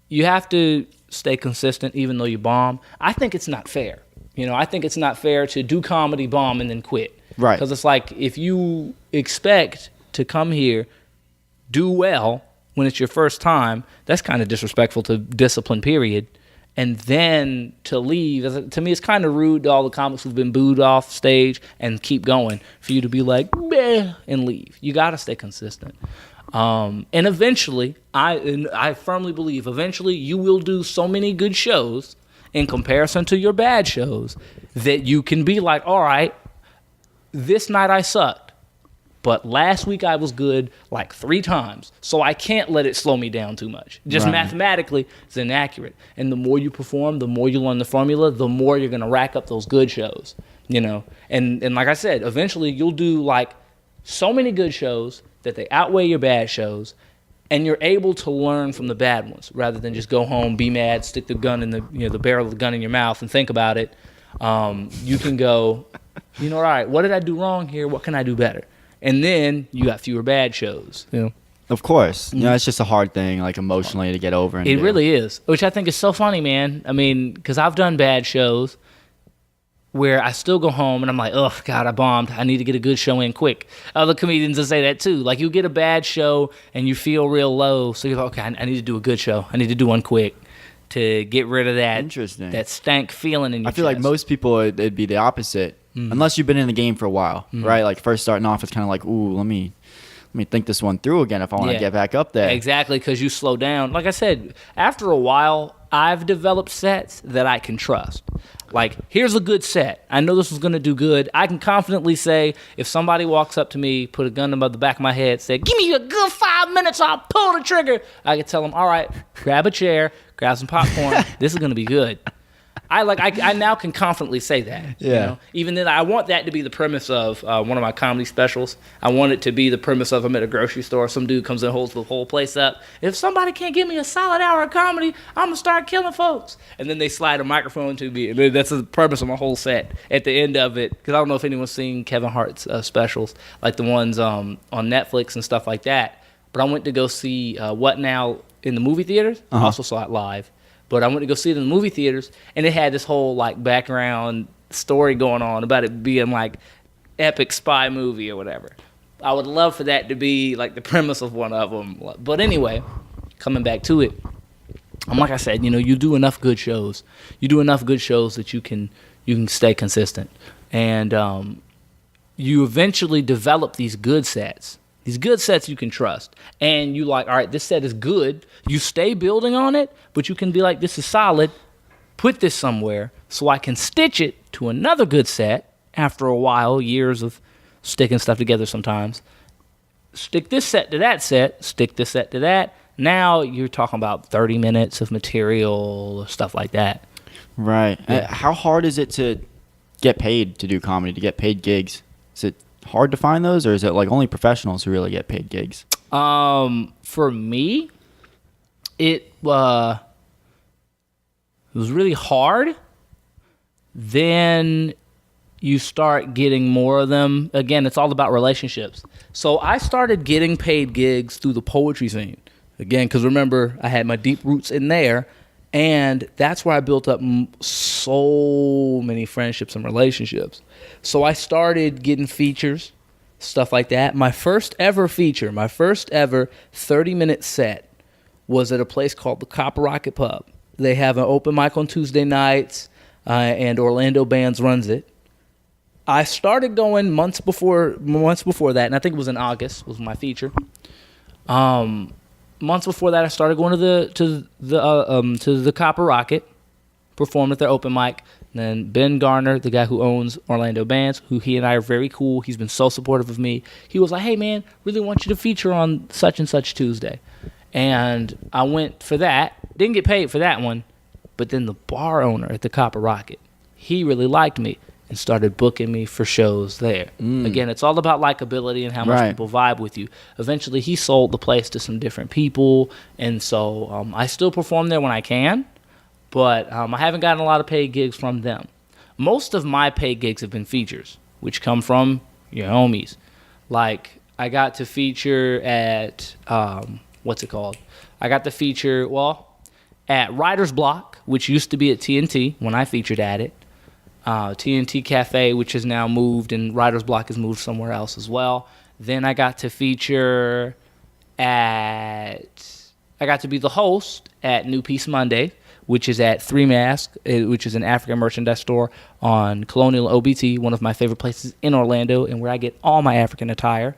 you have to stay consistent even though you bomb. I think it's not fair. I think it's not fair to do comedy, bomb, and then quit. Right. Because it's like, if you expect to come here, do well, when it's your first time, that's kind of disrespectful to discipline, period. And then to leave, to me, it's kind of rude to all the comics who've been booed off stage and keep going for you to be like, meh, and leave. You got to stay consistent. And eventually, I firmly believe, eventually you will do so many good shows in comparison to your bad shows that you can be like, all right, this night I sucked. But last week I was good like 3 times, so I can't let it slow me down too much. Just mathematically, it's inaccurate. And the more you perform, the more you learn the formula, the more you're going to rack up those good shows, you know. And like I said, eventually you'll do like so many good shows that they outweigh your bad shows, and you're able to learn from the bad ones rather than just go home, be mad, stick the gun in the barrel of the gun in your mouth and think about it. You can go, all right, what did I do wrong here? What can I do better? And then you got fewer bad shows. Of course. It's just a hard thing, like, emotionally to get over. And it really is, which I think is so funny, man. I mean, because I've done bad shows where I still go home and I'm like, oh, God, I bombed. I need to get a good show in quick. Other comedians will say that, too. Like, you get a bad show and you feel real low. So you're like, okay, I need to do a good show. I need to do one quick to get rid of that stank feeling in your chest. I feel like most people, it'd be the opposite. Unless you've been in the game for a while, right? Like, first starting off, it's kind of like, ooh, let me think this one through again if I want to get back up there. Exactly, because you slow down. Like I said, after a while, I've developed sets that I can trust. Like, here's a good set. I know this is going to do good. I can confidently say, if somebody walks up to me, put a gun above the back of my head, say, give me a good 5 minutes, I'll pull the trigger. I can tell them, all right, grab a chair, grab some popcorn. This is going to be good. I now can confidently say that. Yeah. You know? Even then, I want that to be the premise of one of my comedy specials. I want it to be the premise of I'm at a grocery store, some dude comes in and holds the whole place up. If somebody can't give me a solid hour of comedy, I'm going to start killing folks. And then they slide a microphone to me. And that's the premise of my whole set at the end of it. Because I don't know if anyone's seen Kevin Hart's specials, like the ones on Netflix and stuff like that. But I went to go see What Now in the movie theaters. I also saw it live. But I went to go see it in the movie theaters, and it had this whole like background story going on about it being like epic spy movie or whatever. I would love for that to be like the premise of one of them. But anyway, coming back to it, like I said, you do enough good shows. You do enough good shows that you can stay consistent, and you eventually develop these good sets. These good sets you can trust. And you like, all right, this set is good. You stay building on it, but you can be like, this is solid. Put this somewhere so I can stitch it to another good set after a while, years of sticking stuff together sometimes. Stick this set to that set, stick this set to that. Now you're talking about 30 minutes of material, stuff like that. Right. Yeah. How hard is it to get paid to do comedy, to get paid gigs? Is it hard to find those, or is it like only professionals who really get paid gigs? For me, it was really hard. Then you start getting more of them. Again, it's all about relationships. So I started getting paid gigs through the poetry scene. Again, because remember, I had my deep roots in there, and that's where I built up so many friendships and relationships. So I started getting features, stuff like that. My first ever feature, my first ever 30-minute set was at a place called the Copper Rocket Pub. They have an open mic on Tuesday nights, and Orlando Bands runs it. I started going months before that, and I think it was in August was my feature. Months before that, I started going to the Copper Rocket, performed at their open mic. And then Ben Garner, the guy who owns Orlando Bands, who he and I are very cool. He's been so supportive of me. He was like, hey, man, really want you to feature on such and such Tuesday. And I went for that. Didn't get paid for that one. But then the bar owner at the Copper Rocket, he really liked me and started booking me for shows there. Again, it's all about likability and how much people vibe with you. Eventually, he sold the place to some different people. And so I still perform there when I can. But I haven't gotten a lot of paid gigs from them. Most of my paid gigs have been features, which come from your homies. Like, I got to feature at, what's it called? I got to feature, at Writer's Block, which used to be at TNT when I featured at it. TNT Cafe, which has now moved, and Writer's Block has moved somewhere else as well. Then I got to feature I got to be the host at New Peace Monday, which is at Three Mask, which is an African merchandise store on Colonial OBT, one of my favorite places in Orlando, and where I get all my African attire.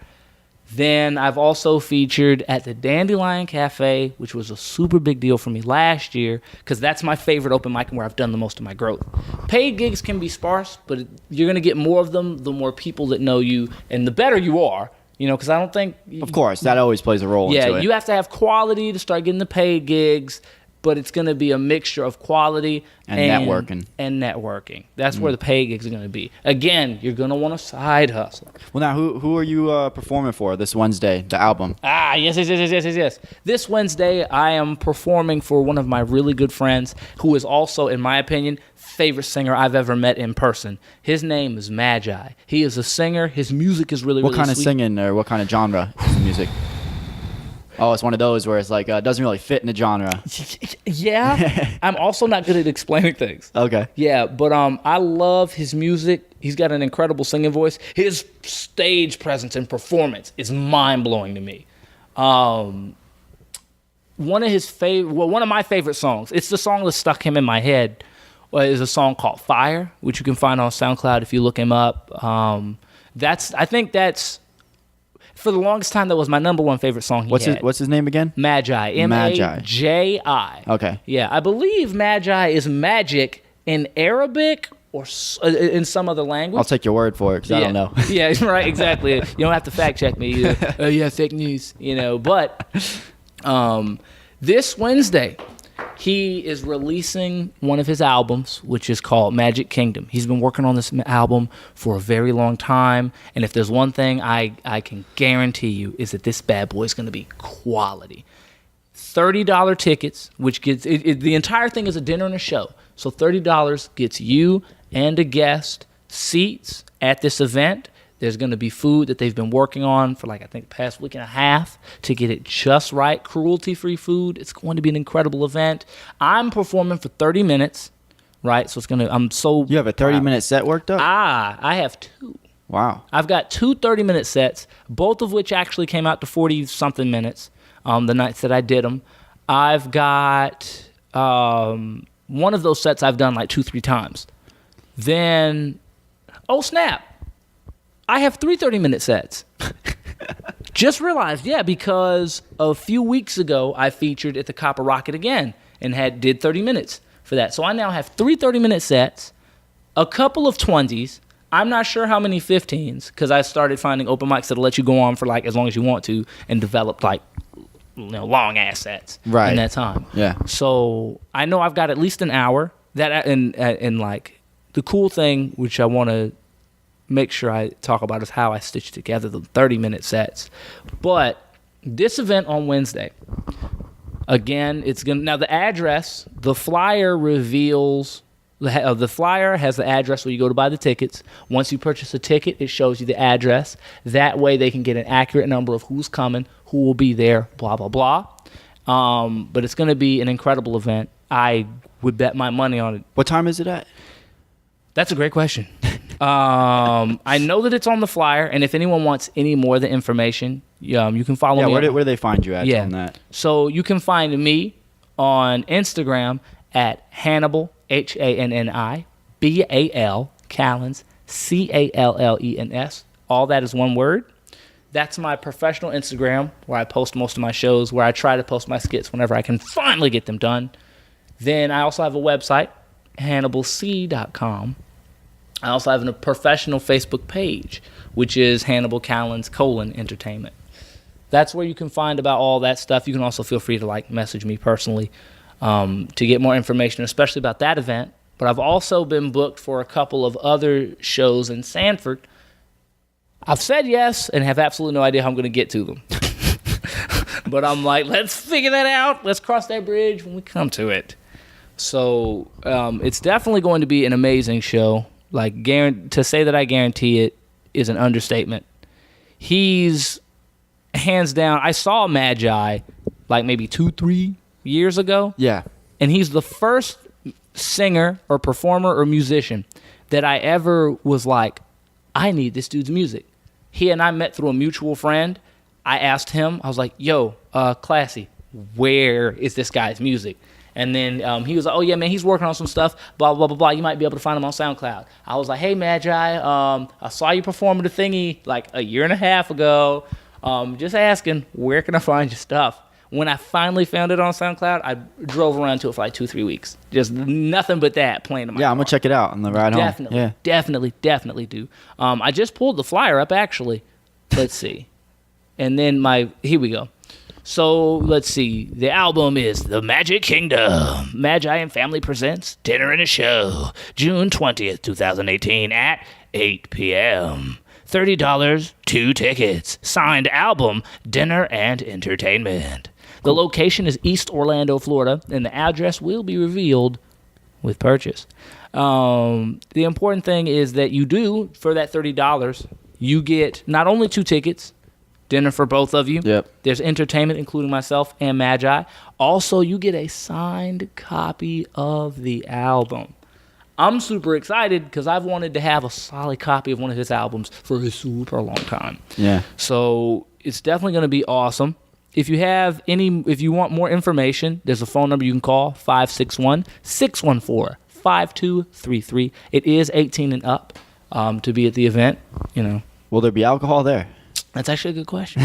Then I've also featured at the Dandelion Cafe, which was a super big deal for me last year, because that's my favorite open mic and where I've done the most of my growth. Paid gigs can be sparse, but you're going to get more of them the more people that know you, and the better you are. Because I don't think... Of course, that always plays a role into it. Yeah, you have to have quality to start getting the paid gigs, but it's going to be a mixture of quality and networking. That's where the paid gigs are going to be. Again, you're going to want a side hustle. Well, now, who are you performing for this Wednesday, the album? Yes. This Wednesday, I am performing for one of my really good friends, who is also, in my opinion, favorite singer I've ever met in person. His name is Magi. He is a singer. His music is really, What kind of sweet. singing or what kind of genre is the music? Oh, it's one of those where it's like doesn't really fit in the genre. Yeah. I'm also not good at explaining things. Okay. Yeah, but I love his music. He's got an incredible singing voice. His stage presence and performance is mind-blowing to me. One of my favorite songs, it's the song that stuck him in my head, is a song called Fire, which you can find on SoundCloud if you look him up. I think that's for the longest time, that was my number one favorite song he had. What's his name again? Magi. M-A-J-I. Okay. Yeah, I believe Magi is magic in Arabic or in some other language. I'll take your word for it because I don't know. Yeah, right, exactly. You don't have to fact check me either. Yeah, fake news, But this Wednesday, he is releasing one of his albums, which is called Magic Kingdom. He's been working on this album for a very long time, and if there's one thing I can guarantee you is that this bad boy is going to be quality. $30 tickets, which gets the entire thing is a dinner and a show. So $30 gets you and a guest seats at this event. There's going to be food that they've been working on for I think the past week and a half to get it just right. Cruelty-free food. It's going to be an incredible event. I'm performing for 30 minutes, right? So You have a 30-minute set worked up? I have two. Wow. I've got two 30-minute sets, both of which actually came out to 40-something minutes the nights that I did them. I've got one of those sets I've done 2-3 times. Then, oh snap, I have 3 30-minute sets. Just realized, because a few weeks ago I featured at the Copper Rocket again and did 30 minutes for that. So I now have 3 30-minute sets, a couple of 20s. I'm not sure how many 15s because I started finding open mics that'll let you go on for as long as you want to and developed long ass sets in that time. Yeah. So I know I've got at least an hour. That and the cool thing, which I want to make sure I talk about, is how I stitch together the 30-minute sets. But this event on Wednesday, again, now the address, the flyer reveals. The flyer has the address where you go to buy the tickets. Once you purchase a ticket, it shows you the address. That way they can get an accurate number of who's coming, who will be there, blah, blah, blah. But it's going to be an incredible event. I would bet my money on it. What time is it at? That's a great question. I know that it's on the flyer, and if anyone wants any more of the information, you can follow me. Where do they find you at on that? So you can find me on Instagram at Hannibal, Hanni, Bal, Callens, Callens. All that is one word. That's my professional Instagram where I post most of my shows, where I try to post my skits whenever I can finally get them done. Then I also have a website, HannibalC.com. I also have a professional Facebook page, which is Hannibal Callens, Entertainment. That's where you can find about all that stuff. You can also feel free to message me personally to get more information, especially about that event. But I've also been booked for a couple of other shows in Sanford. I've said yes and have absolutely no idea how I'm going to get to them. But I'm let's figure that out. Let's cross that bridge when we come to it. So it's definitely going to be an amazing show. To say that I guarantee it is an understatement. He's hands down. I saw Magi maybe 2-3 years ago. Yeah. And he's the first singer or performer or musician that I ever was I need this dude's music. He and I met through a mutual friend. I asked him, I was like, yo, Classy, where is this guy's music? And then he was like, oh, yeah, man, he's working on some stuff, blah, blah, blah, blah. You might be able to find him on SoundCloud. I was like, hey, Magi, I saw you perform at a thingy like a year and a half ago. Just asking, where can I find your stuff? When I finally found it on SoundCloud, I drove around to it for like 2-3 weeks. Just nothing but that playing in my car. I'm going to check it out on the ride home. Yeah. Definitely do. I just pulled the flyer up, actually. Let's see. And then here we go. So let's see. The album is The Magic Kingdom. Magi and Family presents Dinner and a Show, June 20th, 2018 at 8 p.m. $30, 2 tickets. Signed album, Dinner and Entertainment. The location is East Orlando, Florida, and the address will be revealed with purchase. The important thing is that you do, for that $30, you get not only 2 tickets, dinner for both of you. Yep. There's entertainment, including myself and Magi. Also, you get a signed copy of the album. I'm super excited because I've wanted to have a solid copy of one of his albums for a super long time. Yeah. So it's definitely going to be awesome. If you want more information, there's a phone number you can call, 561-614-5233. It is 18 and up to be at the event, Will there be alcohol there? That's actually a good question.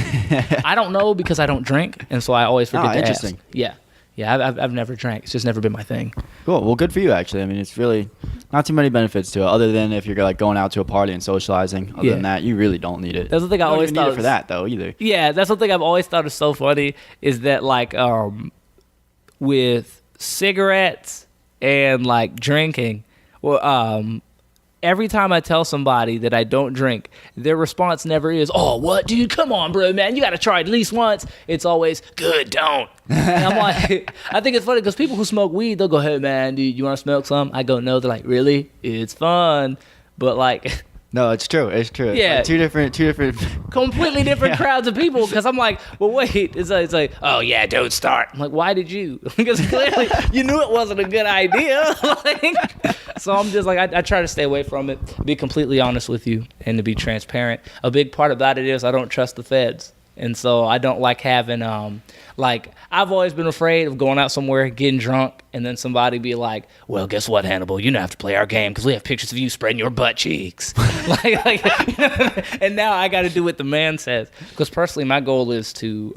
I don't know because I don't drink, and so I always forget to interesting. ask. Yeah, I've never drank. It's just never been my thing. Cool. Well, good for you, actually. I mean, it's really not too many benefits to it, other than if you're like going out to a party and socializing. Other than that, you really don't need it. That's the thing I always thought need it for that, though, either. Yeah, that's the thing I've always thought is so funny is that like with cigarettes and like drinking, every time I tell somebody that I don't drink, their response never is, oh, what, dude? Come on, bro, man. You got to try it at least once. It's always, good, don't. And I'm like, I think it's funny because people who smoke weed, they'll go, hey, man, dude, you want to smoke some? I go, no. They're like, really? It's fun. But like... No, it's true. It's true. Yeah. It's like two different... completely different crowds of people because I'm like, well, wait. It's like, oh, yeah, don't start. I'm like, why did you? Because clearly you knew it wasn't a good idea. So I'm just like, I try to stay away from it, be completely honest with you, and to be transparent. A big part about it is I don't trust the feds. And so I don't like having, I've always been afraid of going out somewhere, getting drunk, and then somebody be like, well, guess what, Hannibal? You don't have to play our game because we have pictures of you spreading your butt cheeks. And now I got to do what the man says. Because personally, my goal is to,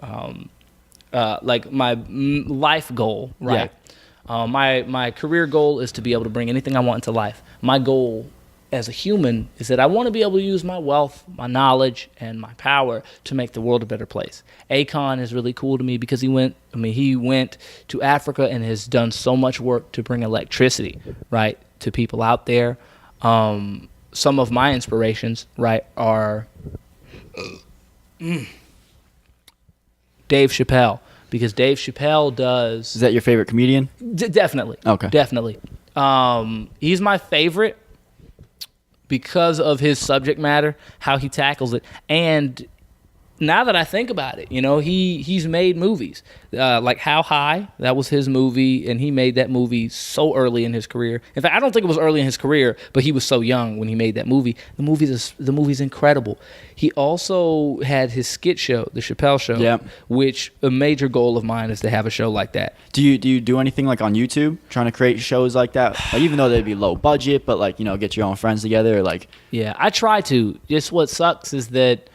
my life goal, right? Yeah. My career goal is to be able to bring anything I want into life. My goal as a human is that I want to be able to use my wealth, my knowledge, and my power to make the world a better place. Akon is really cool to me because he went to Africa and has done so much work to bring electricity, right, to people out there. Some of my inspirations, right, are Dave Chappelle, because Dave Chappelle does... Is that your favorite comedian? Definitely. Okay. Definitely. He's my favorite because of his subject matter, how he tackles it. And now that I think about it, he's made movies. Like How High, that was his movie, and he made that movie so early in his career. In fact, I don't think it was early in his career, but he was so young when he made that movie. The movie's incredible. He also had his skit show, The Chappelle Show, which a major goal of mine is to have a show like that. Do you do anything like on YouTube, trying to create shows like that? Like, even though they'd be low budget, but like, get your own friends together, or like... Yeah, I try to. Just what sucks is that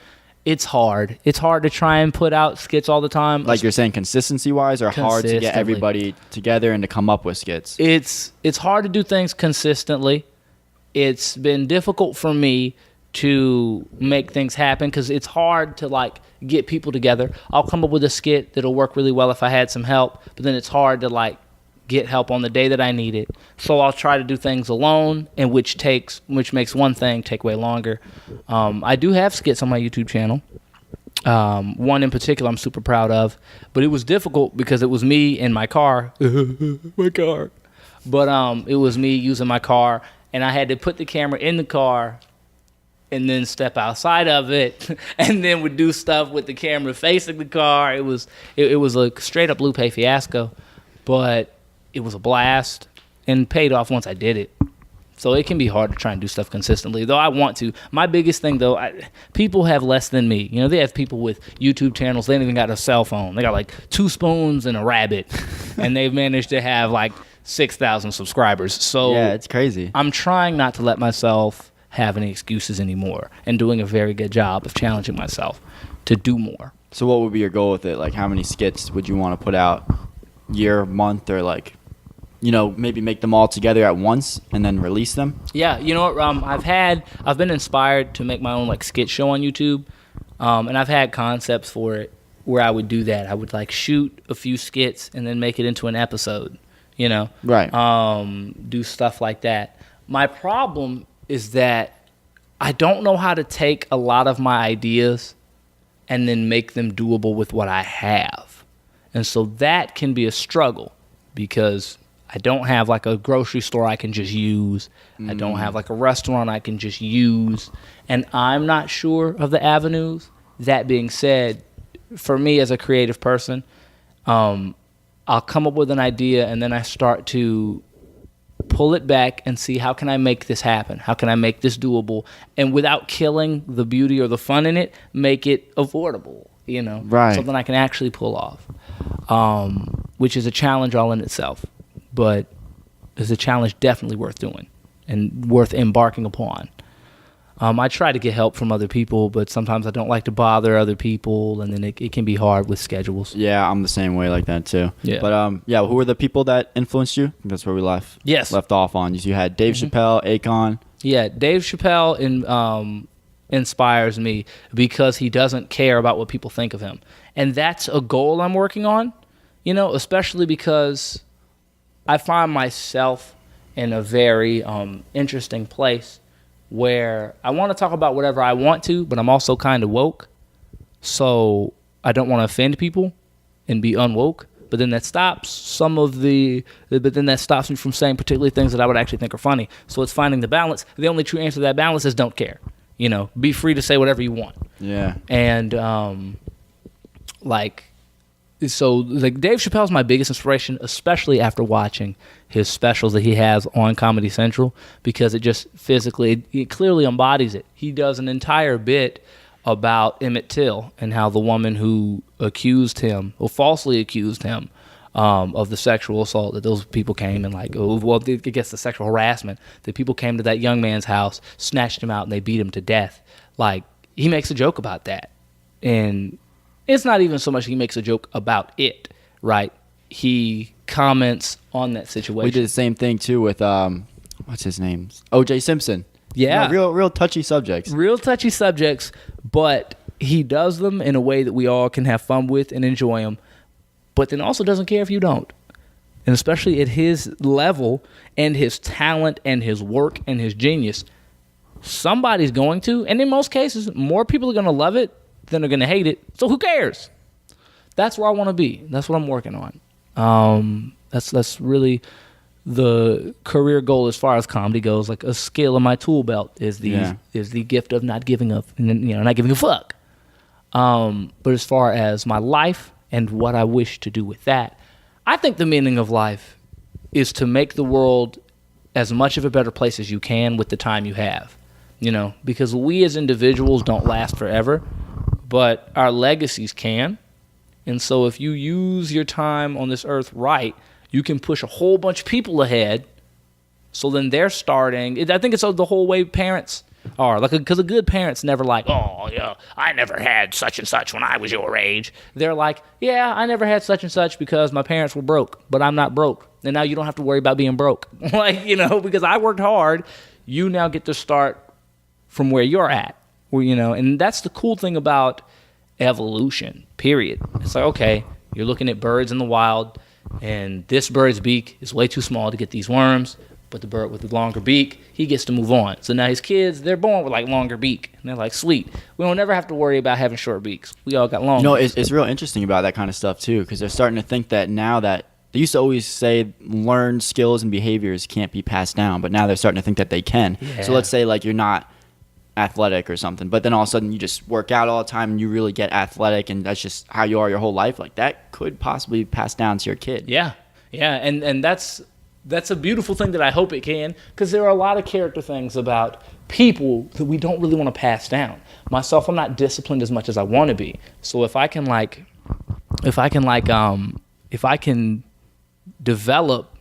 it's hard. It's hard to try and put out skits all the time. Like you're saying, consistency-wise, or hard to get everybody together and to come up with skits? It's hard to do things consistently. It's been difficult for me to make things happen because it's hard to like get people together. I'll come up with a skit that'll work really well if I had some help, but then it's hard to like get help on the day that I need it. So I'll try to do things alone, and which makes one thing take way longer. I do have skits on my YouTube channel. One in particular I'm super proud of, but it was difficult because it was me in my car. My car. But it was me using my car, and I had to put the camera in the car and then step outside of it, and then would do stuff with the camera facing the car. It was a straight up Lupe fiasco, but it was a blast and paid off once I did it. So it can be hard to try and do stuff consistently, though I want to. My biggest thing, though, people have less than me. You know, they have people with YouTube channels. They ain't even got a cell phone. They got like 2 spoons and a rabbit, and they've managed to have like 6,000 subscribers. So yeah, it's crazy. I'm trying not to let myself have any excuses anymore, and doing a very good job of challenging myself to do more. So what would be your goal with it? Like, how many skits would you want to put out? Year, month, or like, you know, maybe make them all together at once and then release them? Yeah, you know what? I've been inspired to make my own like skit show on YouTube, and I've had concepts for it where I would do that. I would like shoot a few skits and then make it into an episode. You know, Right. Do stuff like that. My problem is that I don't know how to take a lot of my ideas and then make them doable with what I have, and so that can be a struggle because I don't have like a grocery store I can just use. I don't have like a restaurant I can just use. And I'm not sure of the avenues. That being said, for me as a creative person, I'll come up with an idea and then I start to pull it back and see how can I make this happen? How can I make this doable? And without killing the beauty or the fun in it, make it affordable, you know? Right. Something I can actually pull off, which is a challenge all in itself. But it's a challenge definitely worth doing and worth embarking upon. I try to get help from other people, but sometimes I don't like to bother other people, and then it can be hard with schedules. Yeah, I'm the same way like that too. Yeah. But yeah, who were the people that influenced you? That's where we left off on. You had Dave Chappelle, Akon. Yeah, Dave Chappelle inspires me because he doesn't care about what people think of him. And that's a goal I'm working on, you know, especially because I find myself in a very interesting place where I want to talk about whatever I want to, but I'm also kind of woke. So I don't want to offend people and be unwoke. But then that stops me from saying particularly things that I would actually think are funny. So it's finding the balance. The only true answer to that balance is don't care. You know, be free to say whatever you want. Yeah. And so Dave Chappelle's my biggest inspiration, especially after watching his specials that he has on Comedy Central, because it just physically, it clearly embodies it. He does an entire bit about Emmett Till and how the woman who falsely accused him of the sexual assault, that those people came and it gets the sexual harassment, that people came to that young man's house, snatched him out, and they beat him to death. Like, he makes a joke about that. And it's not even so much he makes a joke about it, right? He comments on that situation. We did the same thing too with what's his name? O.J. Simpson. Yeah. You know, real touchy subjects. Real touchy subjects, but he does them in a way that we all can have fun with and enjoy them, but then also doesn't care if you don't. And especially at his level and his talent and his work and his genius, somebody's going to, and in most cases, more people are going to love it than are going to hate it. So who cares? That's where I want to be. That's what I'm working on. That's really the career goal as far as comedy goes. Like, a skill in my tool belt is the gift of not giving up, and not giving a fuck. But as far as my life and what I wish to do with that, I think the meaning of life is to make the world as much of a better place as you can with the time you have. You know, because we as individuals don't last forever, but our legacies can. And so if you use your time on this earth right, you can push a whole bunch of people ahead. So then they're starting. I think it's the whole way parents are. Like, because a good parent's never like, oh, yeah, I never had such and such when I was your age. They're like, yeah, I never had such and such because my parents were broke, but I'm not broke. And now you don't have to worry about being broke. Because I worked hard, you now get to start from where you're at. And that's the cool thing about evolution, period. It's like, okay, you're looking at birds in the wild, and this bird's beak is way too small to get these worms, but the bird with the longer beak, he gets to move on. So now his kids, they're born with longer beak, and they're like, sweet, we don't ever have to worry about having short beaks. We all got long. It's real interesting about that kind of stuff too, because they're starting to think that now that they used to always say learned skills and behaviors can't be passed down, but now they're starting to think that they can. Yeah. So let's say you're not athletic or something, but then all of a sudden you just work out all the time and you really get athletic, and that's just how you are your whole life. Like, that could possibly pass down to your kid. Yeah, and that's that's a beautiful thing that I hope it can, because there are a lot of character things about people that we don't really want to pass down. Myself, I'm not disciplined as much as I want to be. So if I can develop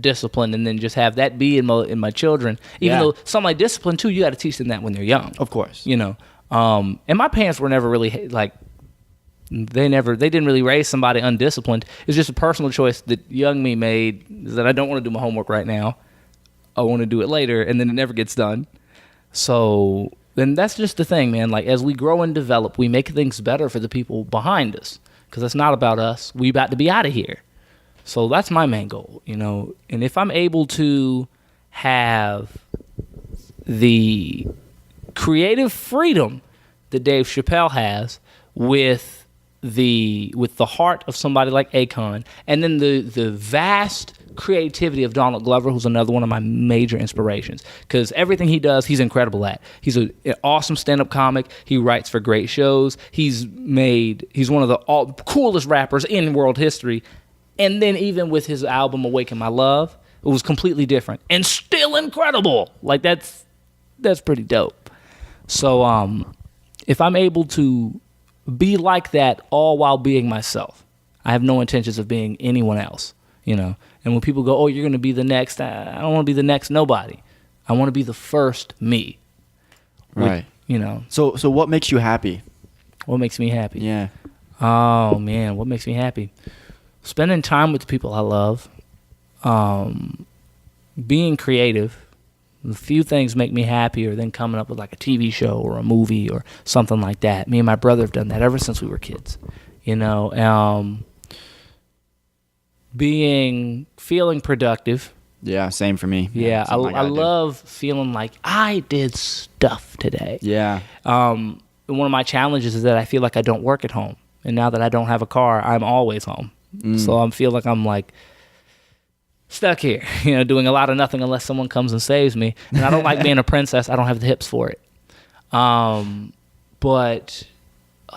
discipline and then just have that be in my children, even though something like discipline too, you got to teach them that when they're young. Of course. You know, and my parents were never really like, they didn't really raise somebody undisciplined. It's just a personal choice that young me made, is that I don't want to do my homework right now. I want to do it later, and then it never gets done. So then that's just the thing, man. Like, as we grow and develop, we make things better for the people behind us, because it's not about us. We about to be out of here. So that's my main goal, you know. And if I'm able to have the creative freedom that Dave Chappelle has with the heart of somebody like Akon, and then the vast creativity of Donald Glover, who's another one of my major inspirations, because everything he does, he's incredible at. He's an awesome stand-up comic. He writes for great shows. He's one of the coolest rappers in world history. And then even with his album Awaken My Love, it was completely different and still incredible. Like, that's pretty dope. So if I'm able to be like that all while being myself, I have no intentions of being anyone else, you know. And when people go, oh, you're going to be the next, I don't want to be the next nobody. I want to be the first me. Right. You know. So what makes you happy? What makes me happy? Yeah. Oh, man, what makes me happy? Spending time with the people I love. Being creative. A few things make me happier than coming up with like a TV show or a movie or something like that. Me and my brother have done that ever since we were kids. You know, feeling productive. Yeah, same for me. Yeah, I love feeling like I did stuff today. Yeah. One of my challenges is that I feel like I don't work at home. And now that I don't have a car, I'm always home. So I feel like I'm like stuck here, you know, doing a lot of nothing unless someone comes and saves me. And I don't like being a princess. I don't have the hips for it. But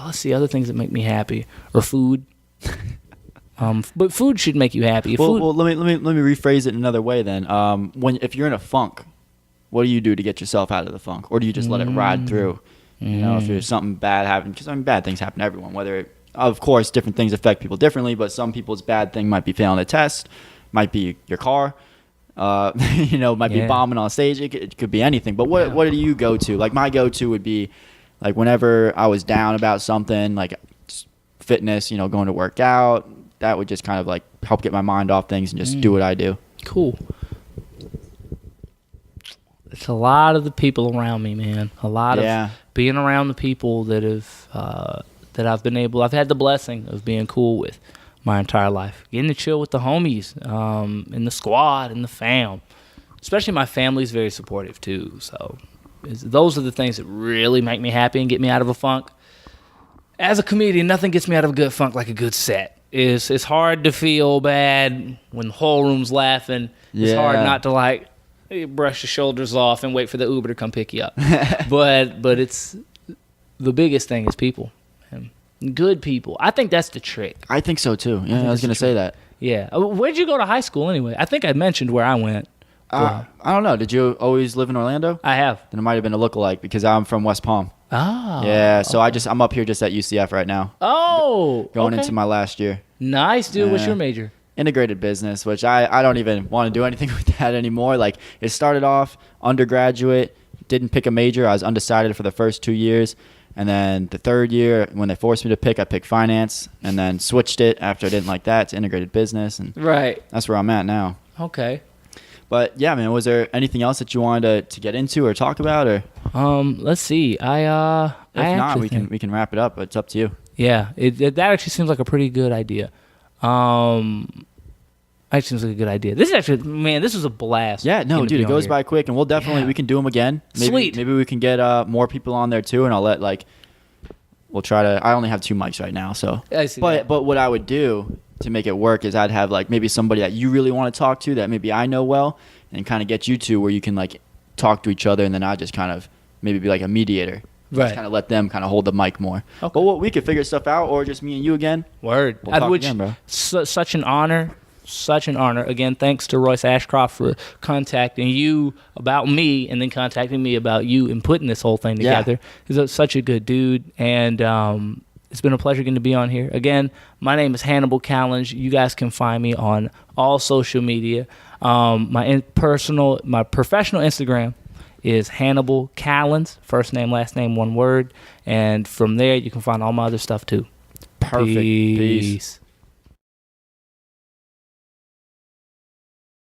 let's see, other things that make me happy or food. But food should make you happy. Well, let me rephrase it another way then. If you're in a funk, what do you do to get yourself out of the funk, or do you just let it ride through? You know, if there's something bad happening, because bad things happen to everyone. Of course, different things affect people differently, but some people's bad thing might be failing a test, might be your car, might be bombing on stage. It could be anything. But what do you go to? Like, my go-to would be, like, whenever I was down about something, like fitness, you know, going to work out. That would just kind of like help get my mind off things and just do what I do. Cool. It's a lot of the people around me, man. A lot of being around the people that I've had the blessing of being cool with my entire life. Getting to chill with the homies, in the squad, and the fam. Especially my family's very supportive too. So those are the things that really make me happy and get me out of a funk. As a comedian, nothing gets me out of a good funk like a good set. It's hard to feel bad when the whole room's laughing. It's hard not to like brush your shoulders off and wait for the Uber to come pick you up. but it's the biggest thing is people. Good people. I think that's the trick. I think so too. Yeah, I was gonna say that. Yeah. Where'd you go to high school anyway? I think I mentioned where I went. I don't know. Did you always live in Orlando? I have. Then it might have been a lookalike because I'm from West Palm. Oh. Yeah, so okay. I'm up here just at UCF right now. Oh. Going into my last year. Nice, dude. What's your major? Integrated business, which I don't even want to do anything with that anymore. Like, it started off undergraduate, didn't pick a major. I was undecided for the first 2 years. And then the third year, when they forced me to pick, I picked finance, and then switched it after I didn't like that to integrated business. And that's where I'm at now. Okay. But yeah, man, was there anything else that you wanted to get into or talk about, or? Let's see. If not, we can wrap it up. But it's up to you. Yeah, that actually seems like a pretty good idea. Actually seems like a good idea. This is actually, man, this was a blast. Yeah, no, dude, it goes by quick, and we'll definitely we can do them again. Maybe we can get more people on there too, and I'll let we'll try to. I only have 2 mics right now, so. I see that. But what I would do to make it work is I'd have maybe somebody that you really want to talk to that maybe I know well, and kind of get you two where you can talk to each other, and then I just kind of maybe be like a mediator. Right. Just kind of let them kind of hold the mic more. Okay. But we could figure stuff out, or just me and you again. Word. We'll talk again, bro. Such an honor such an honor. Again, thanks to Royce Ashcroft for contacting you about me and then contacting me about you and putting this whole thing together. He's such a good dude, and it's been a pleasure getting to be on here. Again, my name is Hannibal Callens. You guys can find me on all social media. My professional Instagram is Hannibal Callens, first name, last name, one word. And from there, you can find all my other stuff too. Perfect. Peace.